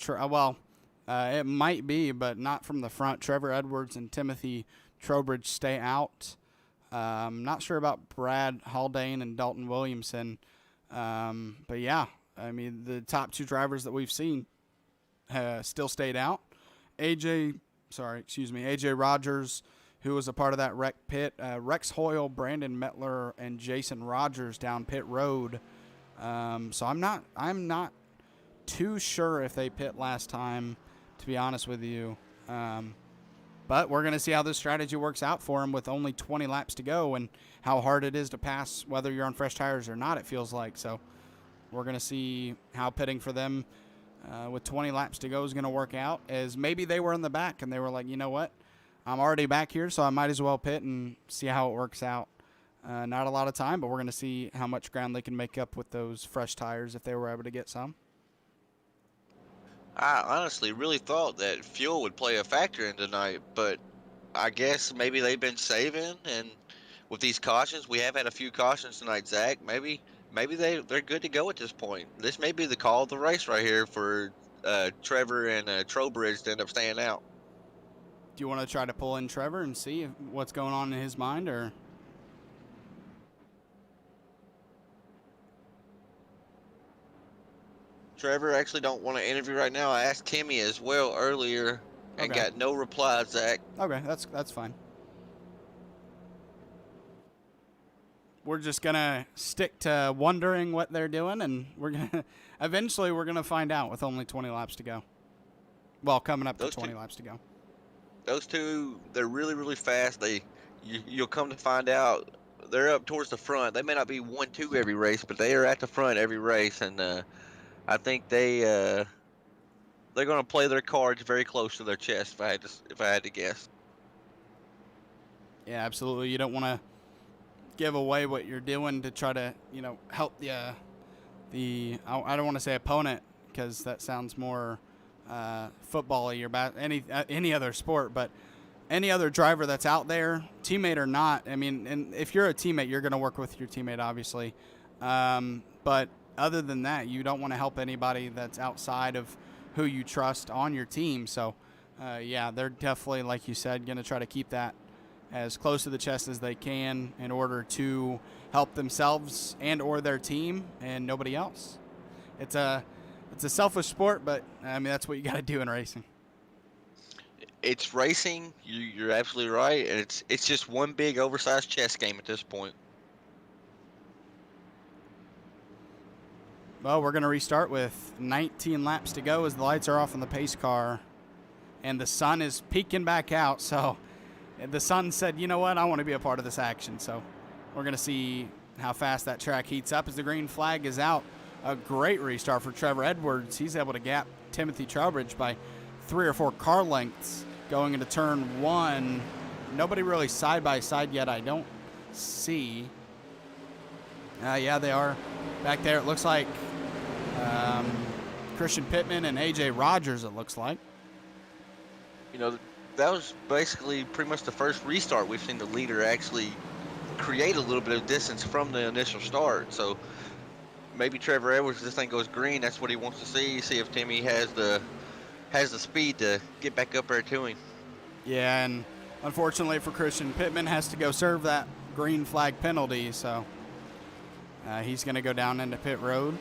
it might be, but not from the front. Trevor Edwards and Timothy Trowbridge stay out. Not sure about Brad Haldane and Dalton Williamson. But yeah, I mean, the top 2 drivers that we've seen still stayed out. AJ Rogers, who was a part of that wreck pit. Rex Hoyle, Brandon Mettler, and Jason Rogers down pit road. So I'm not too sure if they pit last time, to be honest with you. But we're going to see how this strategy works out for him with only 20 laps to go and how hard it is to pass whether you're on fresh tires or not, it feels like. So we're going to see how pitting for them with 20 laps to go is going to work out, as maybe they were in the back and they were like, you know what, I'm already back here, so I might as well pit and see how it works out. Not a lot of time, but we're going to see how much ground they can make up with those fresh tires if they were able to get some. I honestly really thought that fuel would play a factor in tonight, but I guess maybe they've been saving, and with these cautions, we have had a few cautions tonight, Zach. Maybe maybe they're good to go at this point. This may be the call of the race right here for Trevor and Trowbridge to end up staying out. Do you want to try to pull in Trevor and see what's going on in his mind, or? Trevor actually don't want to interview right now. I asked Timmy as well earlier and Okay. got no reply, Zach. Okay, that's fine. We're just gonna stick to wondering what they're doing, and eventually we're gonna find out with only 20 laps to go. Well, coming up to 20 laps to go. Those two, they're really, really fast. You'll come to find out they're up towards the front. They may not be 1-2 every race, but they are at the front every race, and I think they're going to play their cards very close to their chest. If I had to guess. Yeah, absolutely. You don't want to give away what you're doing to try to help the I don't want to say opponent, because that sounds more football-y or any other sport, but any other driver that's out there, teammate or not. I mean, and if you're a teammate, you're going to work with your teammate, obviously. But other than that, you don't want to help anybody that's outside of who you trust on your team. So, yeah, they're definitely, like you said, going to try to keep that as close to the chest as they can in order to help themselves and or their team and nobody else. It's a selfish sport, but I mean that's what you got to do in racing. It's racing. You're absolutely right, and it's just one big oversized chess game at this point. Well, we're going to restart with 19 laps to go as the lights are off on the pace car, and the sun is peeking back out. So the sun said, you know what, I want to be a part of this action. So we're going to see how fast that track heats up as the green flag is out. A great restart for Trevor Edwards. He's able to gap Timothy Trowbridge by 3 or 4 car lengths going into turn 1. Nobody really side by side yet, I don't see. Yeah, they are back there. It looks like Christian Pittman and AJ Rogers, it looks like. That was basically pretty much the first restart we've seen the leader actually create a little bit of distance from the initial start. So maybe Trevor Edwards, if this thing goes green, that's what he wants to see if Timmy has the speed to get back up there to him. Yeah, and unfortunately for Christian, Pittman has to go serve that green flag penalty, so he's going to go down into pit road.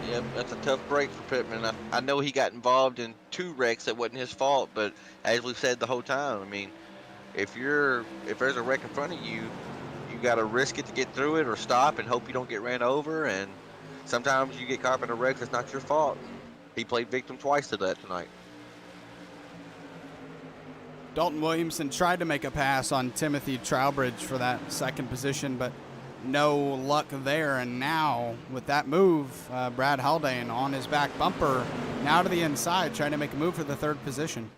Yep, that's a tough break for Pittman. I know he got involved in 2 wrecks that wasn't his fault, but as we've said the whole time, I mean, if there's a wreck in front of you, you got to risk it to get through it or stop and hope you don't get ran over. And sometimes you get caught up in a wreck that's not your fault. He played victim twice to that tonight. Dalton Williamson tried to make a pass on Timothy Trowbridge for that second position, but no luck there. And now with that move, Brad Haldane on his back bumper, now to the inside, trying to make a move for the 3rd position.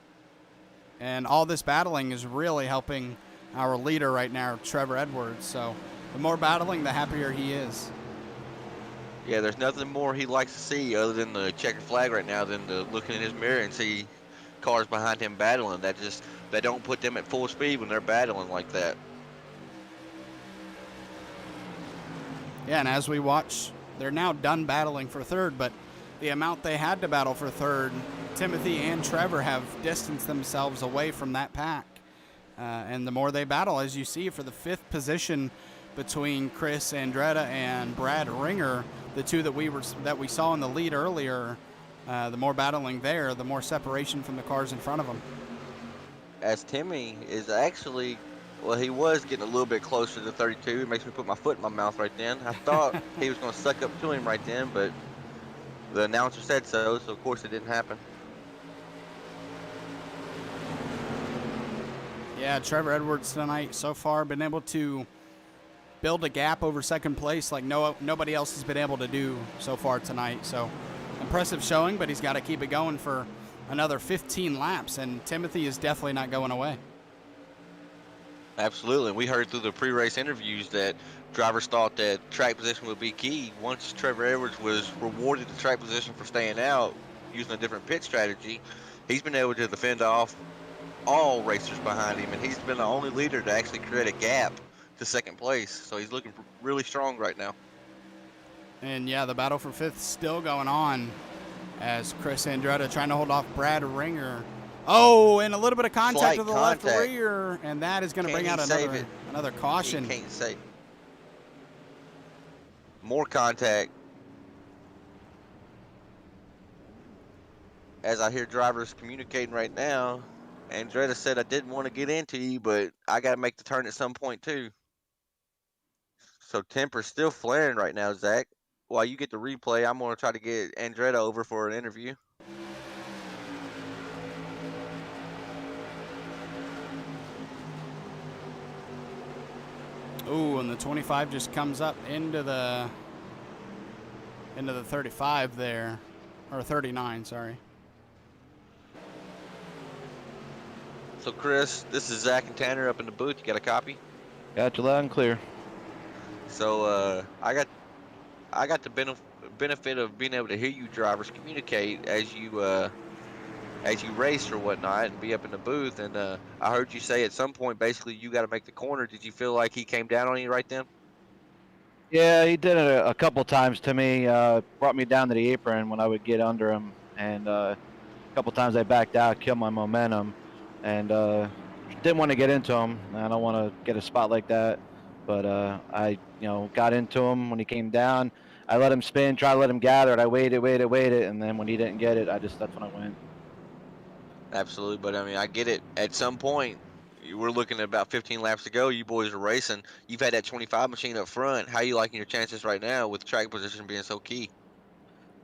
And all this battling is really helping our leader right now, Trevor Edwards. So the more battling, the happier he is. Yeah, there's nothing more he likes to see other than the checkered flag right now than to look in his mirror and see cars behind him battling. They don't put them at full speed when they're battling like that. Yeah, and as we watch, they're now done battling for 3rd, but the amount they had to battle for 3rd, Timothy and Trevor have distanced themselves away from that pack. And the more they battle, as you see, for the 5th position between Chris Andretta and Brad Ringer, the two that we saw in the lead earlier, the more battling there, the more separation from the cars in front of them. As Timmy is actually, well, he was getting a little bit closer to 32. It makes me put my foot in my mouth right then. I thought he was going to suck up to him right then, but the announcer said so of course it didn't happen. Yeah, Trevor Edwards tonight so far been able to build a gap over 2nd place like nobody else has been able to do so far tonight. So impressive showing, but he's got to keep it going for another 15 laps, and Timothy is definitely not going away. Absolutely. We heard through the pre-race interviews that drivers thought that track position would be key. Once Trevor Edwards was rewarded the track position for staying out using a different pit strategy, he's been able to defend off all racers behind him, and he's been the only leader to actually create a gap to second place. So he's looking really strong right now. And yeah, the battle for 5th still going on as Chris Andretta trying to hold off Brad Ringer. Oh, and a little bit of contact Slight with the contact. left rear, and that is going to bring out another caution. He can't save. More contact. As I hear drivers communicating right now, Andretta said, I didn't want to get into you, but I got to make the turn at some point too. So temper's still flaring right now, Zach. While you get the replay, I'm going to try to get Andretta over for an interview. Ooh, and the 25 just comes up into the 35 there, or 39, sorry. So Chris, this is Zach and Tanner up in the booth. You got a copy? Got you loud and clear. So I got the benefit of being able to hear you drivers communicate as you race or whatnot and be up in the booth. And I heard you say at some point basically you got to make the corner. Did you feel like he came down on you right then? Yeah, he did it a couple times to me. Brought me down to the apron when I would get under him, and a couple times I backed out, killed my momentum, and didn't want to get into him. I don't want to get a spot like that, but I got into him when he came down. I let him spin, try to let him gather it. I waited, and then when he didn't get it, that's when I went. Absolutely, but I mean, I get it. At some point, we're looking at about 15 laps to go. You boys are racing. You've had that 25 machine up front. How are you liking your chances right now with track position being so key?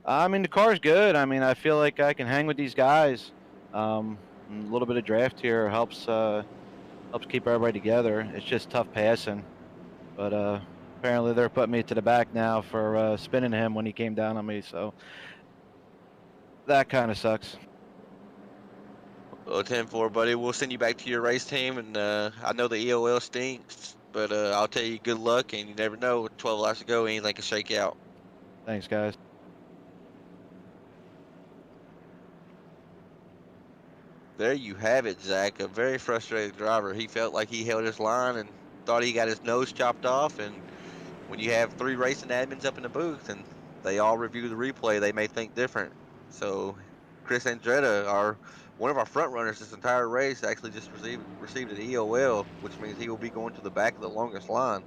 I mean, the car's good. I mean, I feel like I can hang with these guys. A little bit of draft here helps keep everybody together. It's just tough passing, but apparently they're putting me to the back now for spinning him when he came down on me. So that kind of sucks. Well, 10-4, buddy. We'll send you back to your race team, and I know the EOL stinks, but I'll tell you good luck, and you never know. 12 laps to go, anything can shake out. Thanks, guys. There you have it, Zach. A very frustrated driver. He felt like he held his line and thought he got his nose chopped off. And when you have 3 racing admins up in the booth and they all review the replay, they may think different. So Chris Andretta, one of our front runners this entire race, actually just received an EOL, which means he will be going to the back of the longest line.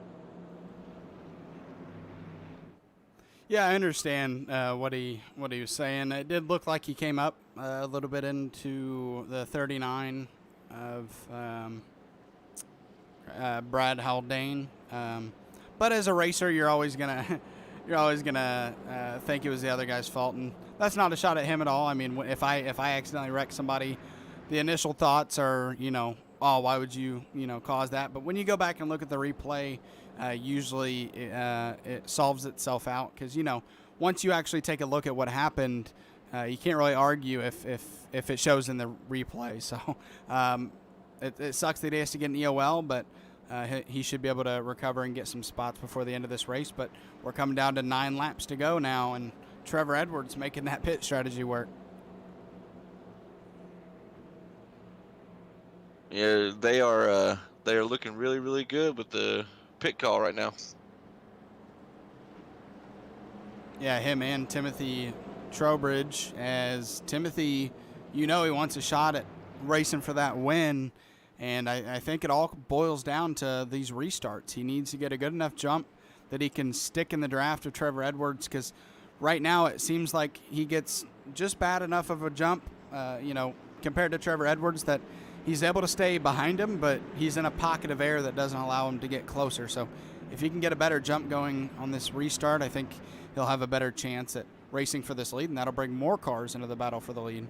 Yeah, I understand what he was saying. It did look like he came up a little bit into the 39 of Brad Haldane, but as a racer, you're always gonna think it was the other guy's fault, and that's not a shot at him at all. I mean, if I accidentally wreck somebody, the initial thoughts are, oh, why would you cause that? But when you go back and look at the replay, usually it solves itself out, because once you actually take a look at what happened, you can't really argue if it shows in the replay. So it sucks that he has to get an EOL, but he should be able to recover and get some spots before the end of this race. But we're coming down to 9 laps to go now, and Trevor Edwards making that pit strategy work. Yeah, they are looking really, really good with the pit call right now. Yeah, him and Timothy Trowbridge, as Timothy, he wants a shot at racing for that win, and I think it all boils down to these restarts. He needs to get a good enough jump that he can stick in the draft of Trevor Edwards, because right now it seems like he gets just bad enough of a jump, compared to Trevor Edwards, that he's able to stay behind him, but he's in a pocket of air that doesn't allow him to get closer. So if he can get a better jump going on this restart, I think he'll have a better chance at racing for this lead, and that'll bring more cars into the battle for the lead.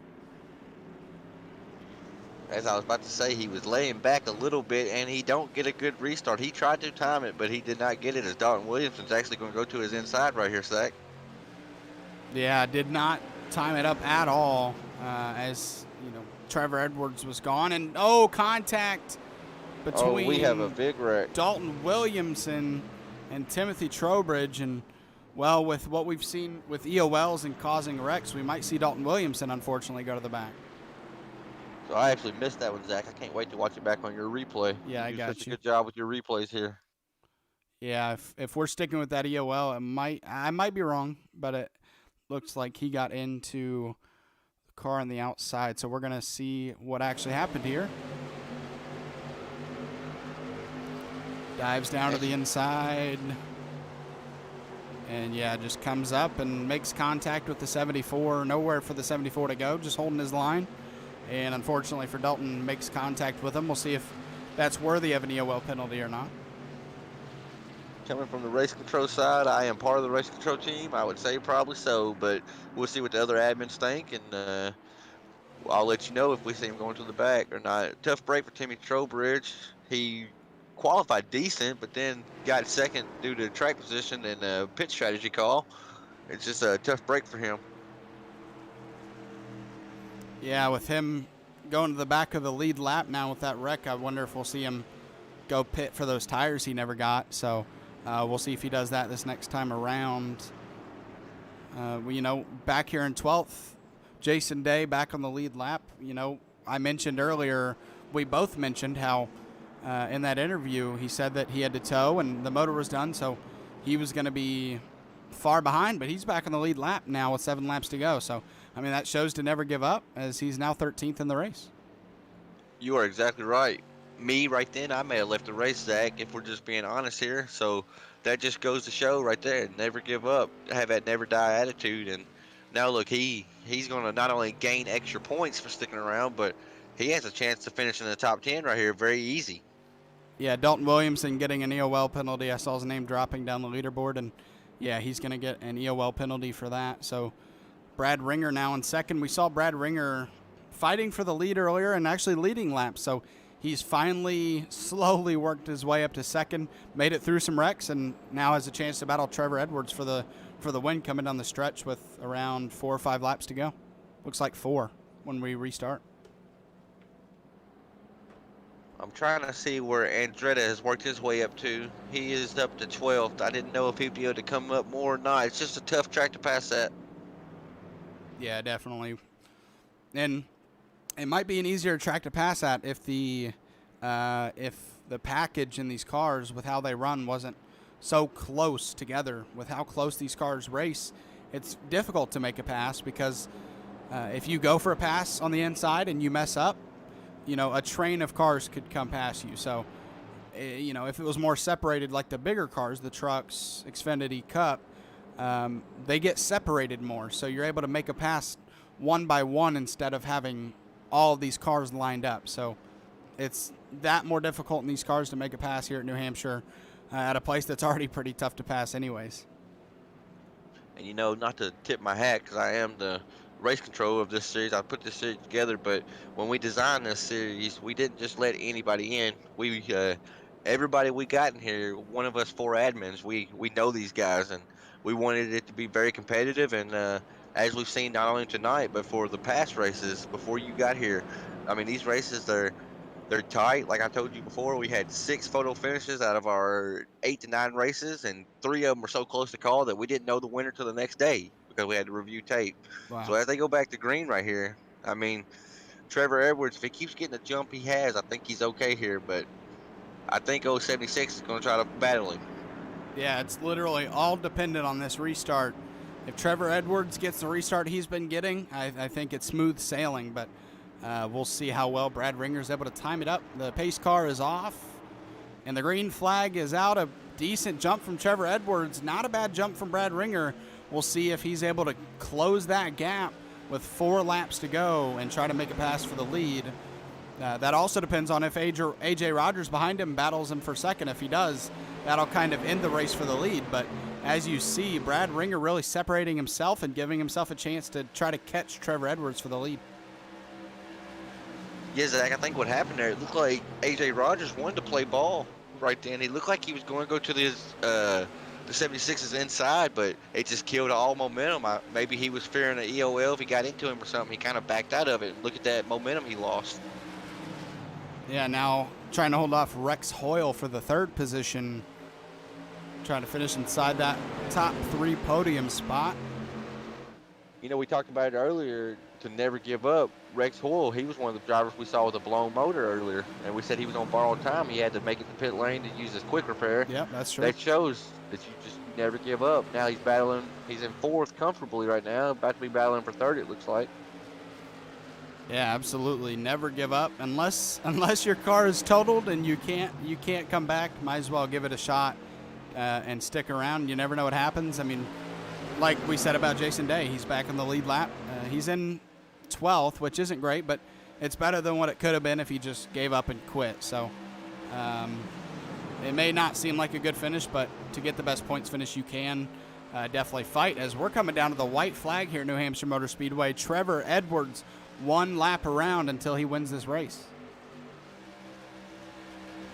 As I was about to say, he was laying back a little bit, and he don't get a good restart. He tried to time it, but he did not get it, as Dalton Williamson's actually going to go to his inside right here, Zach. Yeah, did not time it up at all, as Trevor Edwards was gone, and contact between we have a big wreck. Dalton Williamson and Timothy Trowbridge, and well, with what we've seen with EOLs and causing wrecks, we might see Dalton Williamson unfortunately go to the back. So I actually missed that one, Zach. I can't wait to watch it back on your replay. Yeah, I do got such you. a good job with your replays here. Yeah, if we're sticking with that EOL, I might be wrong, but it looks like he got into the car on the outside. So we're going to see what actually happened here. Dives down to the inside. And, yeah, just comes up and makes contact with the 74. Nowhere for the 74 to go, just holding his line. And, unfortunately for Dalton, makes contact with him. We'll see if that's worthy of an EOL penalty or not. Coming from the race control side, I am part of the race control team. I would say probably so, but we'll see what the other admins think, and I'll let you know if we see him going to the back or not. Tough break for Timmy Trowbridge. He qualified decent, but then got second due to track position and a pit strategy call. It's just a tough break for him. Yeah, with him going to the back of the lead lap now with that wreck, I wonder if we'll see him go pit for those tires he never got. So we'll see if he does that this next time around. Back here in 12th, Jason Day back on the lead lap. I mentioned earlier, we both mentioned how in that interview he said that he had to tow and the motor was done, so he was going to be far behind, but he's back on the lead lap now with 7 laps to go. So, that shows to never give up, as he's now 13th in the race. You are exactly right. Me right then, I may have left the race, Zach, if we're just being honest here. So that just goes to show right there, never give up, have that never die attitude. And now look, he's going to not only gain extra points for sticking around, but he has a chance to finish in the top 10 right here very easy. Yeah, Dalton Williamson getting an EOL penalty. I saw his name dropping down the leaderboard, and yeah, he's going to get an EOL penalty for that. So Brad Ringer now in second. We saw Brad Ringer fighting for the lead earlier and actually leading laps. So he's finally slowly worked his way up to second, made it through some wrecks, and now has a chance to battle Trevor Edwards for the win coming down the stretch with around 4 or 5 laps to go. Looks like 4 when we restart. I'm trying to see where Andretti has worked his way up to. He is up to 12th. I didn't know if he'd be able to come up more or not. It's just a tough track to pass that. Yeah, definitely. And it might be an easier track to pass at if the package in these cars with how they run wasn't so close together. With how close these cars race, it's difficult to make a pass because if you go for a pass on the inside and you mess up, a train of cars could come past you. So, if it was more separated like the bigger cars, the trucks, Xfinity, Cup, they get separated more. So you're able to make a pass one by one instead of having all of these cars lined up. So it's that more difficult in these cars to make a pass here at New Hampshire at a place that's already pretty tough to pass anyways. And not to tip my hat because I am the race control of this series. I put this series together, but when we designed this series, we didn't just let anybody in. We everybody we got in here, one of us 4 admins, we know these guys, and we wanted it to be very competitive. And as we've seen not only tonight but for the past races before you got here, these races they're tight. Like I told you before, we had 6 photo finishes out of our 8 to 9 races, and 3 of them were so close to call that we didn't know the winner till the next day because we had to review tape. Wow. So as they go back to green right here, Trevor Edwards, if he keeps getting the jump he has, I think he's okay here. But I think 076 is going to try to battle him. Yeah, it's literally all dependent on this restart. If Trevor Edwards gets the restart he's been getting, I think it's smooth sailing. But we'll see how well Brad Ringer's able to time it up. The pace car is off, and the green flag is out. A decent jump from Trevor Edwards. Not a bad jump from Brad Ringer. We'll see if he's able to close that gap with 4 laps to go and try to make a pass for the lead. That also depends on if AJ Rogers behind him battles him for second. If he does, that'll kind of end the race for the lead. But as you see, Brad Ringer really separating himself and giving himself a chance to try to catch Trevor Edwards for the lead. Yeah, Zach, I think what happened there, it looked like AJ Rogers wanted to play ball right then. He looked like he was going to go to the 76's inside, but it just killed all momentum. Maybe he was fearing an EOL if he got into him or something. He kind of backed out of it. Look at that momentum he lost. Yeah, now trying to hold off Rex Hoyle for the 3rd position. Trying to finish inside that top 3 podium spot. We talked about it earlier. to never give up, Rex Hoyle, he was one of the drivers we saw with a blown motor earlier, and we said he was on borrowed time. He had to make it to pit lane to use his quick repair. Yep, that's true. That shows that you never give up. Now he's battling. He's in fourth comfortably right now, about to be battling for third. It looks like. Yeah, absolutely. Never give up unless your car is totaled and you can't come back. Might as well give it a shot and stick around. You never know what happens. I mean, like we said about Jason Day, he's back on the lead lap. He's in 12th, which isn't great, but it's better than what it could have been if he just gave up and quit. So it may not seem like a good finish, but to get the best points finish you can, definitely fight. As we're coming down to the white flag here at New Hampshire Motor Speedway, Trevor Edwards one lap around until he wins this race.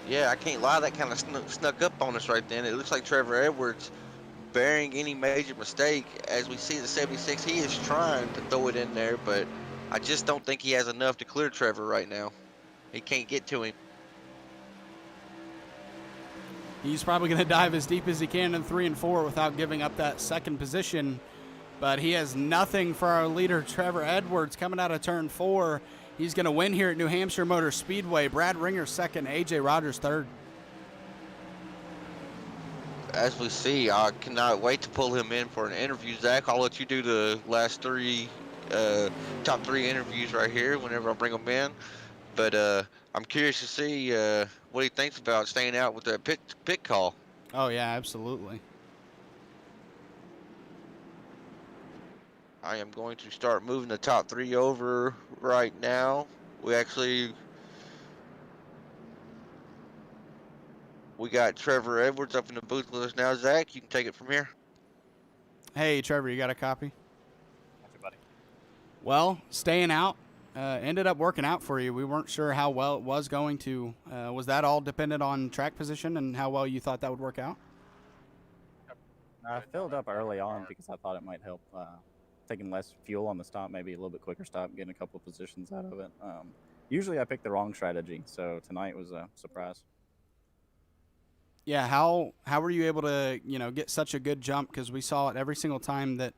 Yeah, I can't lie. That kind of snuck up on us right then. It looks like Trevor Edwards, bearing any major mistake, as we see the 76, he is trying to throw it in there, but I just don't think he has enough to clear Trevor right now. He can't get to him. He's probably going to dive as deep as he can in 3 and 4 without giving up that second position. But he has nothing for our leader, Trevor Edwards, coming out of turn 4. He's going to win here at New Hampshire Motor Speedway. Brad Ringer second, A.J. Rogers third. As we see, I cannot wait to pull him in for an interview. Zach, I'll let you do the last top three interviews right here whenever I bring them in. But I'm curious to see what he thinks about staying out with that pit call. Oh, yeah, absolutely. I am going to start moving the top three over right now. We got Trevor Edwards up in the booth with us now. Zach, you can take it from here. Hey, Trevor, you got a copy? Everybody. Well, staying out ended up working out for you. We weren't sure how well it was going to. Was that all dependent on track position and how well you thought that would work out? I filled up early on because I thought it might help taking less fuel on the stop, maybe a little bit quicker stop, getting a couple of positions out of it. Usually I pick the wrong strategy, so tonight was a surprise. Yeah, how were you able to get such a good jump? Because we saw it every single time that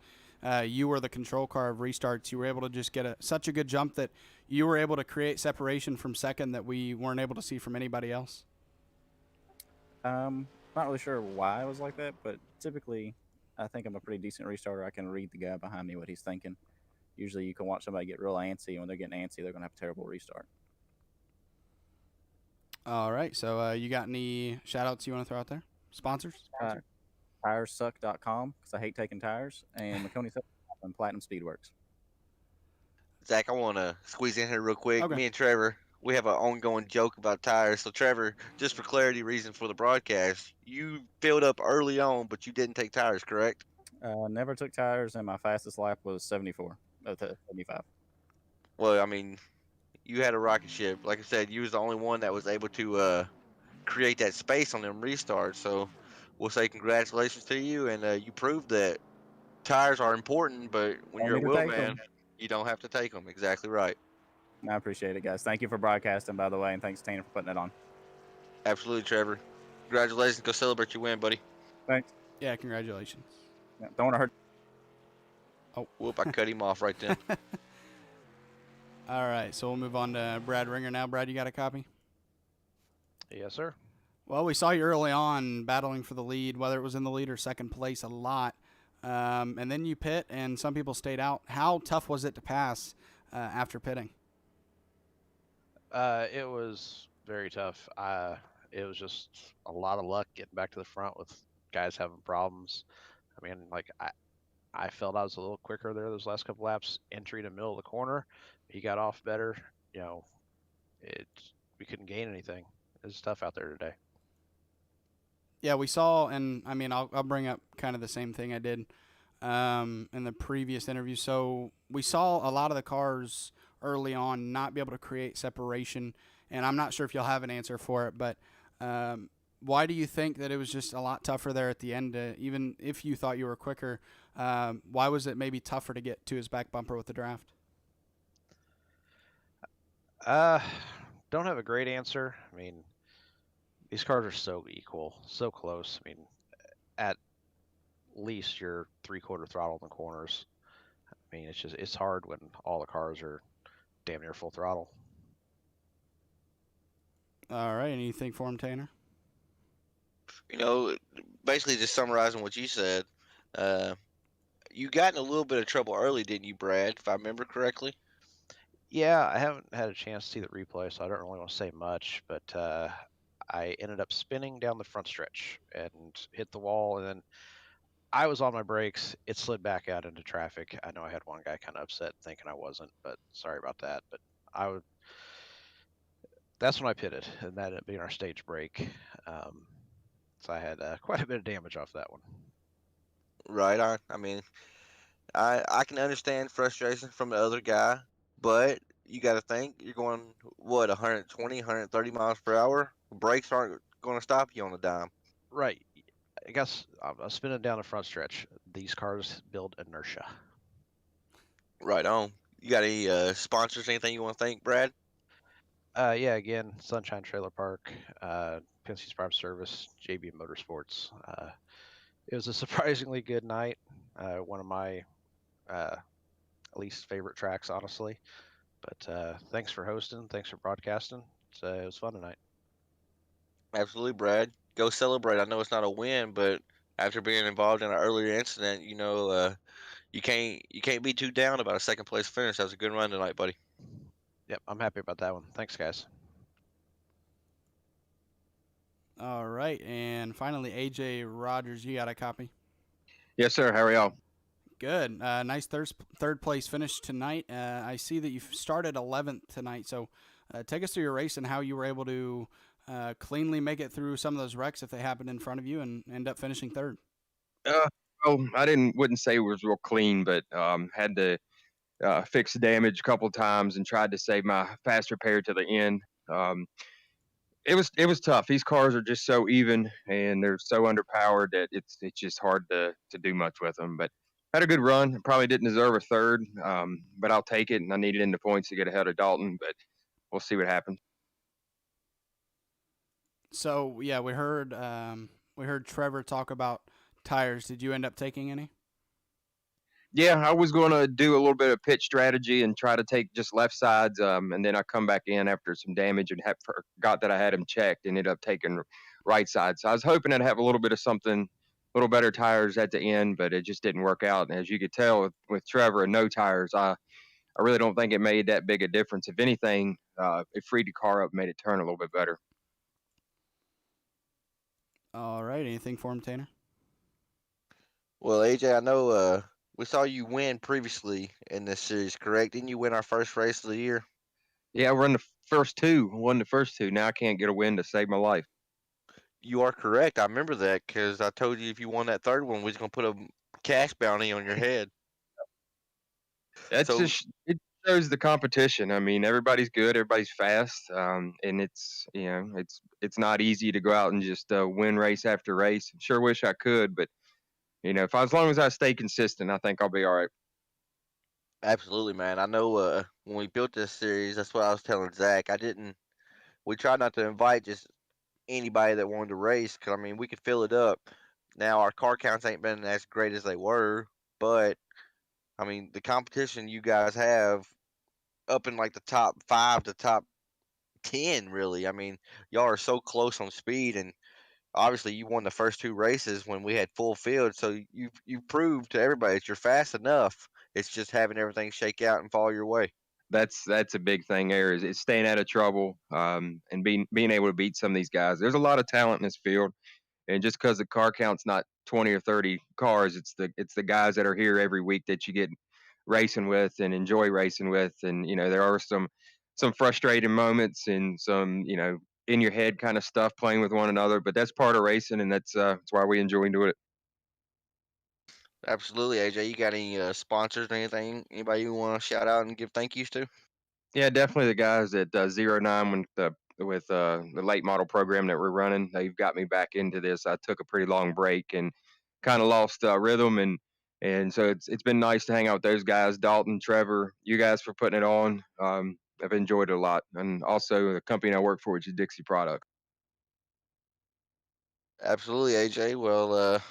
you were the control car of restarts. You were able to just get such a good jump that you were able to create separation from second that we weren't able to see from anybody else. Not really sure why I was like that, but typically I think I'm a pretty decent restarter. I can read the guy behind me, what he's thinking. Usually you can watch somebody get real antsy, and when they're getting antsy, they're going to have a terrible restart. All right, so you got any shout-outs you want to throw out there? Sponsors? Tiresuck.com, because I hate taking tires, and McConey and Platinum Speedworks. Zach, I want to squeeze in here real quick. Okay. Me and Trevor, we have an ongoing joke about tires. So, Trevor, just for clarity reason for the broadcast, you filled up early on, but you didn't take tires, correct? Never took tires, and my fastest lap was 74, 75. Well, I mean, you had a rocket ship. Like I said, you was the only one that was able to create that space on them restarts. So we'll say congratulations to you, and you proved that tires are important, but when you're a wheel man, you don't have to take them. Exactly right. I appreciate it, guys. Thank you for broadcasting, by the way, and thanks, Tanner, for putting it on. Absolutely, Trevor. Congratulations. Go celebrate your win, buddy. Thanks. Yeah, congratulations. Yeah, don't want to hurt. Oh, whoop! I cut him off right then. All right, so we'll move on to Brad Ringer now. Brad, you got a copy? Yes, sir. Well, we saw you early on battling for the lead, whether it was in the lead or second place a lot. And then you pit, and some people stayed out. How tough was it to pass after pitting? It was very tough. It was just a lot of luck getting back to the front with guys having problems. I mean, like I felt I was a little quicker there those last couple laps. Entry to middle of the corner, he got off better. We couldn't gain anything. It was tough out there today. Yeah, we saw, and I mean, I'll bring up kind of the same thing I did in the previous interview. So we saw a lot of the cars early on not be able to create separation, and I'm not sure if you'll have an answer for it, but why do you think that it was just a lot tougher there at the end, even if you thought you were quicker? Why was it maybe tougher to get to his back bumper with the draft? Don't have a great answer. I mean, these cars are so equal, so close. I mean, at least you're 3/4 throttle in the corners. I mean, it's hard when all the cars are damn near full throttle. All right. Anything for him, Tanner? You know, basically just summarizing what you said. Uh, you got in a little bit of trouble early, didn't you, Brad? If I remember correctly. Yeah, I haven't had a chance to see the replay, so I don't really want to say much. But I ended up spinning down the front stretch and hit the wall, and then I was on my brakes. It slid back out into traffic. I know I had one guy kind of upset thinking I wasn't, but sorry about that. But I would. That's when I pitted, and that ended up being our stage break. Um, so I had quite a bit of damage off that one. Right on. I mean, I can understand frustration from the other guy, but you got to think you're going what 120, 130 miles per hour. Brakes aren't going to stop you on a dime. Right. I guess I'm spinning down the front stretch. These cars build inertia. Right on. You got any sponsors? Anything you want to thank, Brad? Yeah, again, Sunshine Trailer Park, Penske's Prime Service, JB Motorsports. It was a surprisingly good night. One of my uh, least favorite tracks, honestly. But thanks for hosting. Thanks for broadcasting. It was fun tonight. Absolutely, Brad. Go celebrate. I know it's not a win, but after being involved in an earlier incident, you can't be too down about a second place finish. That was a good run tonight, buddy. Yep, I'm happy about that one. Thanks, guys. All right. And finally, AJ Rogers, you got a copy? Yes, sir. How are y'all? Good. Nice third place finish tonight. I see that you started 11th tonight. So take us through your race and how you were able to cleanly make it through some of those wrecks if they happened in front of you and end up finishing third. Uh, I wouldn't say it was real clean, but had to fix the damage a couple of times and tried to save my fast repair to the end. Um, it was tough. These cars are just so even and they're so underpowered that it's just hard to do much with them. But had a good run. Probably didn't deserve a third, but I'll take it. And I needed in the points to get ahead of Dalton. But we'll see what happens. So yeah, we heard Trevor talk about tires. Did you end up taking any? Yeah, I was going to do a little bit of pitch strategy and try to take just left sides, and then I come back in after some damage and forgot that I had him checked and ended up taking right side. So I was hoping I'd have a little bit of something, a little better tires at the end, but it just didn't work out. And as you could tell with Trevor and no tires, I really don't think it made that big a difference. If anything, it freed the car up, made it turn a little bit better. All right. Anything for him, Tanner? Well, AJ, I know we saw you win previously in this series, correct? Didn't you win our first race of the year? Yeah, I won the first two. Won the first two. Now I can't get a win to save my life. You are correct. I remember that because I told you if you won that third one, we was gonna put a cash bounty on your head. That's So just it shows the competition. I mean, everybody's good, everybody's fast, and it's not easy to go out and just win race after race. Sure wish I could, but if as long as I stay consistent, I think I'll be all right. absolutely, man. I know when we built this series, that's what I was telling Zach. I didn't. We tried not to invite just anybody that wanted to race because I mean we could fill it up. Now our car counts ain't been as great as they were, but I mean the competition you guys have up in like the top 5 to top 10, really. I mean y'all are so close on speed, and obviously you won the first two races when we had full field. So you've proved to everybody that you're fast enough. It's just having everything shake out and fall your way. That's a big thing there is staying out of trouble, and being able to beat some of these guys. There's a lot of talent in this field, and just because the car count's not 20 or 30 cars, it's the guys that are here every week that you get racing with and enjoy racing with. And there are some frustrating moments and some in your head kind of stuff playing with one another, but that's part of racing, and that's why we enjoy doing it. Absolutely, AJ. You got any sponsors or anything? Anybody you want to shout out and give thank yous to? Yeah, definitely the guys at 09 with the late model program that we're running. They've got me back into this. I took a pretty long break and kind of lost rhythm, and so it's been nice to hang out with those guys, Dalton, Trevor, you guys for putting it on. I've enjoyed it a lot, and also the company I work for, which is Dixie Product. Absolutely, AJ. Well,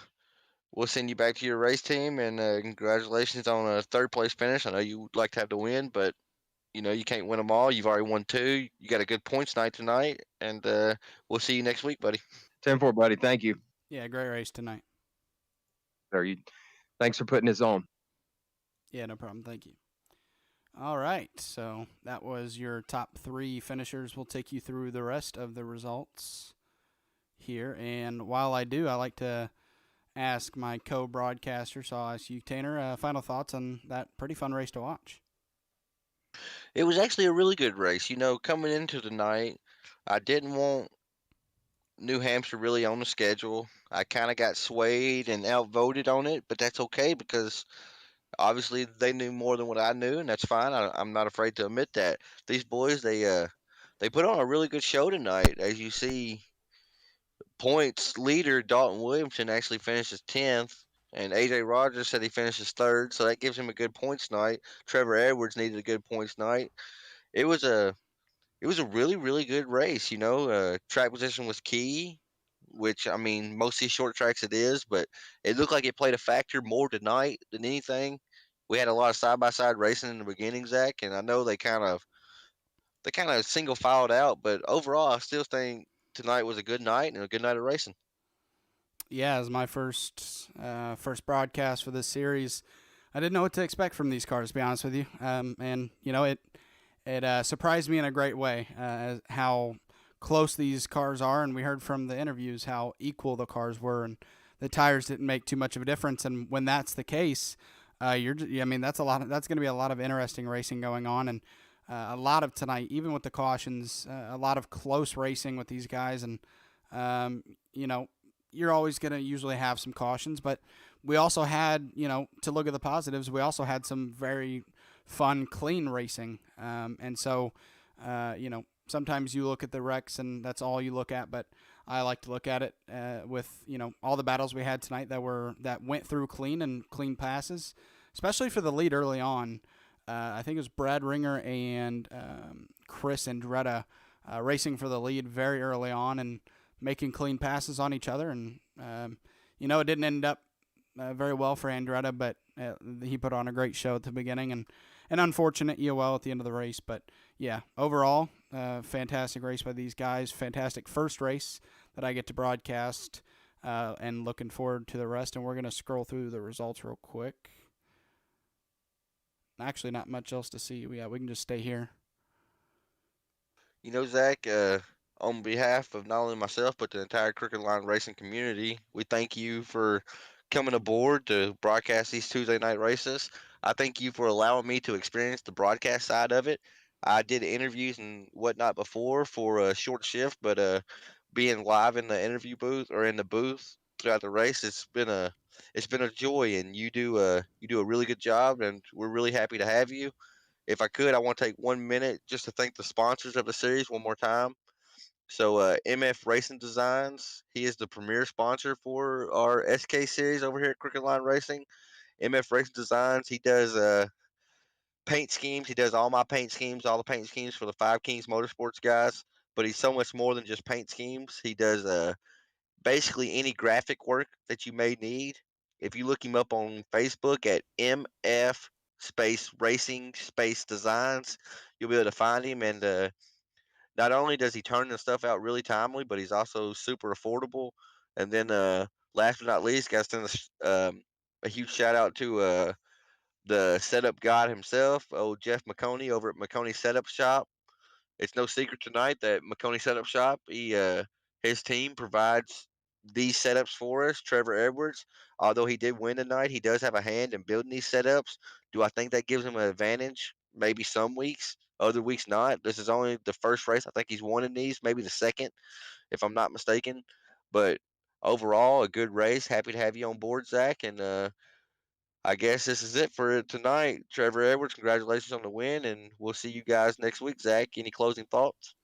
we'll send you back to your race team, and congratulations on a third place finish. I know you would like to have the win, but you can't win them all. You've already won 2. You got a good points night tonight, and we'll see you next week, buddy. 10-4, buddy. Thank you. Yeah, great race tonight. Thanks for putting this on. Yeah, no problem. Thank you. All right, so that was your top 3 finishers. We'll take you through the rest of the results here. And while I do, I like to ask my co-broadcaster, so I'll ask you, Tanner, final thoughts on that pretty fun race to watch. It was actually a really good race. Coming into the night, I didn't want New Hampshire really on the schedule. I kind of got swayed and outvoted on it, but that's okay because obviously they knew more than what I knew, and that's fine. I'm not afraid to admit that. These boys, they put on a really good show tonight. As you see, points leader Dalton Williamson actually finishes 10th, and AJ Rogers said he finishes 3rd, so that gives him a good points night. Trevor Edwards needed a good points night. It was a really, really good race. Track position was key, which I mean, most of these short tracks it is, but it looked like it played a factor more tonight than anything. We had a lot of side by side racing in the beginning, Zach, and I know they kind of single filed out, but overall, I still think tonight was a good night and a good night of racing. Yeah, as my first broadcast for this series, I didn't know what to expect from these cars, to be honest with you. And it surprised me in a great way as how close these cars are, and we heard from the interviews how equal the cars were, and the tires didn't make too much of a difference. And when that's the case, that's going to be a lot of interesting racing going on, and a lot of tonight, even with the cautions, a lot of close racing with these guys, and you're always going to usually have some cautions, but we also had, to look at the positives, we also had some very fun, clean racing. And so, sometimes you look at the wrecks and that's all you look at, but I like to look at it with, all the battles we had tonight that went through clean and clean passes, especially for the lead early on. I think it was Brad Ringer and Chris Andretta racing for the lead very early on and making clean passes on each other. And, it didn't end up very well for Andretta, but he put on a great show at the beginning and an unfortunate EOL at the end of the race. But, yeah, overall, fantastic race by these guys. Fantastic first race that I get to broadcast and looking forward to the rest. And we're going to scroll through the results real quick. Actually, not much else to see. Yeah, we can just stay here. Zach, on behalf of not only myself but the entire Crooked Line racing community, we thank you for coming aboard to broadcast these Tuesday night races. I thank you for allowing me to experience the broadcast side of it. I did interviews and whatnot before for a short shift, but being live in the interview booth or in the booth throughout the race, it's been a joy, and you do a really good job, and we're really happy to have you. If I could, I want to take 1 minute just to thank the sponsors of the series one more time. So MF Racing Designs, he is the premier sponsor for our SK series over here at Crooked Line Racing. MF Racing Designs, he does paint schemes. He does all my paint schemes, all the paint schemes for the Five Kings Motorsports guys. But he's so much more than just paint schemes. He does basically any graphic work that you may need. If you look him up on Facebook at MF space racing space designs, you'll be able to find him. And not only does he turn the stuff out really timely, but he's also super affordable. And then last but not least, got to send a huge shout out to the setup god himself, old Jeff McConey over at McConey Setup Shop. It's no secret tonight that McConey Setup Shop, his team provides these setups for us. Trevor Edwards, although he did win tonight, he does have a hand in building these setups. Do I think that gives him an advantage? Maybe some weeks, other weeks not. This is only the first race I think he's won in these, maybe the second, if I'm not mistaken. But overall, a good race. Happy to have you on board, Zach. And I guess this is it for tonight. Trevor Edwards, congratulations on the win, and we'll see you guys next week. Zach, any closing thoughts?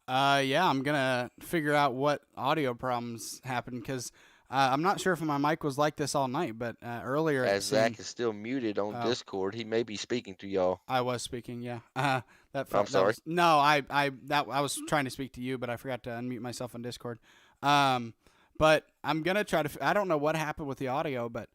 Yeah, I'm gonna figure out what audio problems happened because I'm not sure if my mic was like this all night, but earlier As Zach is still muted on Discord, he may be speaking to y'all. I was speaking, yeah. I'm sorry. I was trying to speak to you, but I forgot to unmute myself on Discord. But I'm going to try to – I don't know what happened with the audio, but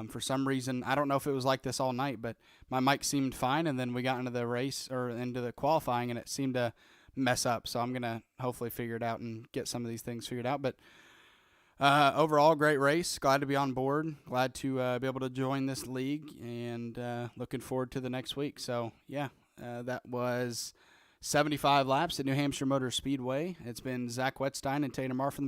for some reason, I don't know if it was like this all night, but my mic seemed fine, and then we got into the race or into the qualifying, and it seemed to mess up. So I'm going to hopefully figure it out and get some of these things figured out. But overall, great race. Glad to be on board. Glad to be able to join this league, and looking forward to the next week. So, yeah, that was 75 laps at New Hampshire Motor Speedway. It's been Zach Wetstein and Tatum Marr from the